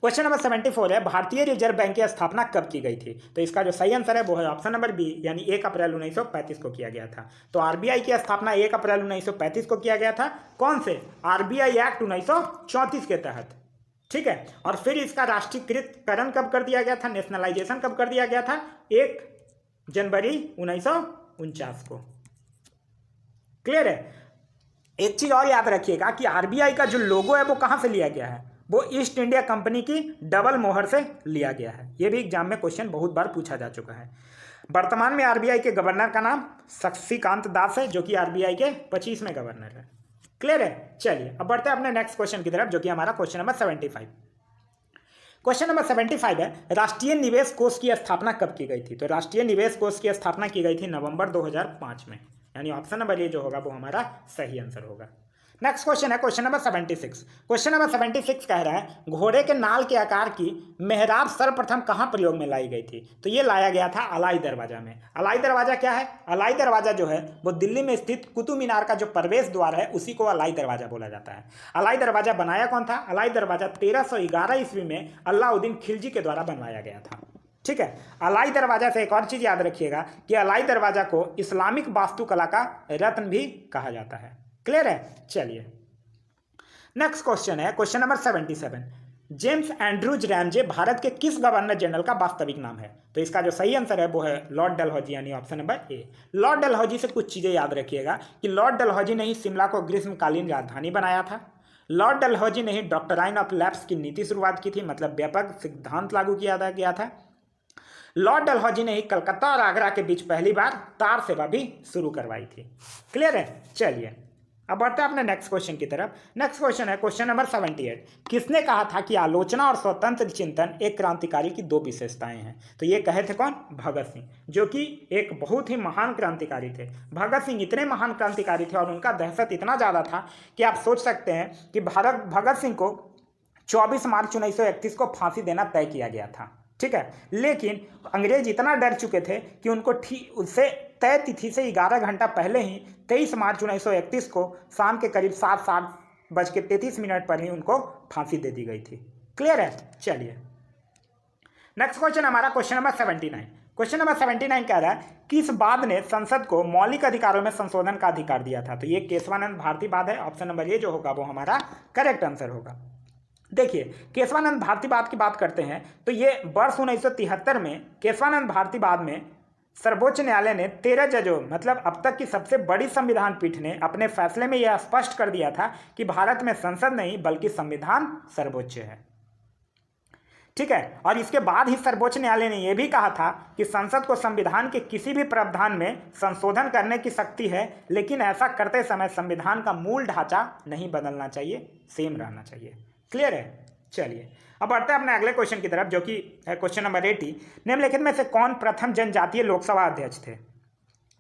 क्वेश्चन नंबर 74 है भारतीय रिजर्व बैंक की स्थापना कब की गई थी। तो इसका जो सही आंसर है वो है ऑप्शन नंबर बी, यानी 1 अप्रैल 1935 को किया गया था। तो आरबीआई की स्थापना 1 अप्रैल 1935 को किया गया था। कौन से? आरबीआई एक्ट 1934 के तहत। ठीक है, और फिर इसका राष्ट्रीयकृतकरण कब कर दिया गया था, नेशनलाइजेशन कब कर दिया गया था? 1 जनवरी 1949 को। क्लियर है? एक चीज और याद रखिएगा कि आरबीआई का जो लोगो है वो कहां से लिया गया है? वो ईस्ट इंडिया कंपनी की डबल मोहर से लिया गया है। ये भी एग्जाम में क्वेश्चन बहुत बार पूछा जा चुका है। वर्तमान में आरबीआई के गवर्नर का नाम शक्तिकांत दास है, जो कि आरबीआई के 25वें गवर्नर है। क्लियर है? चलिए अब बढ़ते हैं अपने नेक्स्ट क्वेश्चन की तरफ, जो कि हमारा क्वेश्चन नंबर 75। क्वेश्चन नंबर 75 है राष्ट्रीय निवेश कोष की स्थापना कब की गई थी। तो राष्ट्रीय निवेश कोष की स्थापना की गई थी नवंबर 2005 में, यानी ऑप्शन नंबर ए जो होगा वो हमारा सही आंसर होगा। नेक्स्ट क्वेश्चन है क्वेश्चन नंबर 76। क्वेश्चन नंबर 76 कह रहा है घोड़े के नाल के आकार की मेहराब सर्वप्रथम कहाँ प्रयोग में लाई गई थी? तो ये लाया गया था अलाई दरवाजा में। अलाई दरवाजा क्या है? अलाई दरवाजा जो है वो दिल्ली में स्थित कुतुब मीनार का जो प्रवेश द्वार है उसी को अलाई दरवाजा बोला जाता है। अलाई दरवाजा बनाया कौन था? अलाई दरवाजा 1311 ईस्वी में अलाउद्दीन खिलजी के द्वारा बनवाया गया था। ठीक है, अलाई दरवाजा से एक और चीज याद रखिएगा कि अलाई दरवाजा को इस्लामिक वास्तुकला का रत्न भी कहा जाता है। क्लियर है? चलिए नेक्स्ट क्वेश्चन है question number 77। James Andrews Ramsay Bharat के किस गवर्नर जनरल का वास्तविक नाम है? तो इसका जो सही आंसर है वो है लॉर्ड डलहौजी, यानी option number A. Lord Dalhousie से कुछ चीजें याद रखिएगा कि लॉर्ड डलहौजी ने ही शिमला को ग्रीष्मकालीन राजधानी बनाया था। लॉर्ड डलहौजी ने ही डॉक्ट्राइन ऑफ लैप्स की नीति शुरुआत की थी, मतलब व्यापक सिद्धांत लागू किया गया था। लॉर्ड डलहौजी ने ही कलकत्ता और आगरा के बीच पहली बार तार सेवा भी शुरू करवाई थी। क्लियर है? चलिए अब बढ़ते हैं अपने नेक्स्ट क्वेश्चन की तरफ। नेक्स्ट क्वेश्चन है क्वेश्चन नंबर 78। किसने कहा था कि आलोचना और स्वतंत्र चिंतन एक क्रांतिकारी की दो विशेषताएं हैं? तो ये कहे थे कौन? भगत सिंह, जो कि एक बहुत ही महान क्रांतिकारी थे। भगत सिंह इतने महान क्रांतिकारी थे और उनका दहशत इतना ज़्यादा था कि आप सोच सकते हैं कि भगत सिंह को 24 मार्च 1931 को फांसी देना तय किया गया था। ठीक है, लेकिन अंग्रेज इतना डर चुके थे कि उनको ठीक उससे तय तिथि से 11 घंटा पहले ही 23 मार्च 1931 को शाम के करीब 7:33 पर ही उनको फांसी दे दी गई थी। क्लियर है? चलिए नेक्स्ट क्वेश्चन हमारा क्वेश्चन नंबर 79। क्वेश्चन नंबर 79 कह रहा है किस वाद ने संसद को मौलिक अधिकारों में संशोधन का अधिकार दिया था? तो ये केशवानंद भारती वाद है। ऑप्शन नंबर ए जो होगा वो हमारा करेक्ट आंसर होगा। देखिए केशवानंद भारतीवाद की बात करते हैं तो ये वर्ष 1973 में केशवानंद भारतीवाद में सर्वोच्च न्यायालय ने 13 जजों, मतलब अब तक की सबसे बड़ी संविधान पीठ ने अपने फैसले में यह स्पष्ट कर दिया था कि भारत में संसद नहीं बल्कि संविधान सर्वोच्च है। ठीक है, और इसके बाद ही सर्वोच्च न्यायालय ने यह भी कहा था कि संसद को संविधान के किसी भी प्रावधान में संशोधन करने की शक्ति है, लेकिन ऐसा करते समय संविधान का मूल ढांचा नहीं बदलना चाहिए, सेम रहना चाहिए। क्लियर है? चलिए अब बढ़ते हैं अपने अगले क्वेश्चन की तरफ जो कि है क्वेश्चन नंबर 80। निम्नलिखित में से कौन प्रथम जनजातीय लोकसभा अध्यक्ष थे?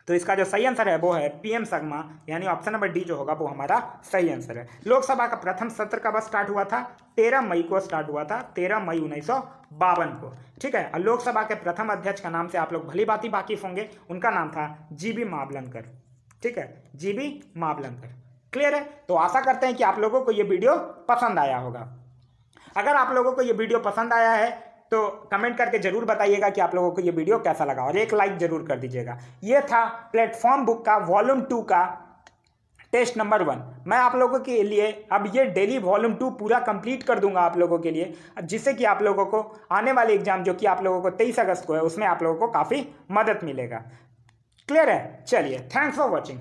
तो इसका जो सही आंसर है वो है PM संगमा, यानी ऑप्शन नंबर डी जो होगा वो हमारा सही आंसर है। लोकसभा का प्रथम सत्र कब स्टार्ट हुआ था? 13 मई को स्टार्ट हुआ था, 13 मई 1952 को। ठीक है, और लोकसभा के प्रथम अध्यक्ष का नाम से आप लोग भली भांति वाकिफ होंगे, उनका नाम था GB मावलंकर। ठीक है, GB मावलंकर। क्लियर है? तो आशा करते हैं कि आप लोगों को ये वीडियो पसंद आया होगा। अगर आप लोगों को ये वीडियो पसंद आया है तो कमेंट करके जरूर बताइएगा कि आप लोगों को ये वीडियो कैसा लगा और एक लाइक जरूर कर दीजिएगा। ये था प्लेटफॉर्म बुक का वॉल्यूम 2 का टेस्ट नंबर 1। मैं आप लोगों के लिए अब ये डेली वॉल्यूम 2 पूरा कंप्लीट कर दूंगा आप लोगों के लिए, जिससे कि आप लोगों को आने वाले एग्जाम जो कि आप लोगों को 23 अगस्त को है उसमें आप लोगों को काफ़ी मदद मिलेगा। क्लियर है? चलिए, थैंक्स फॉर वॉचिंग।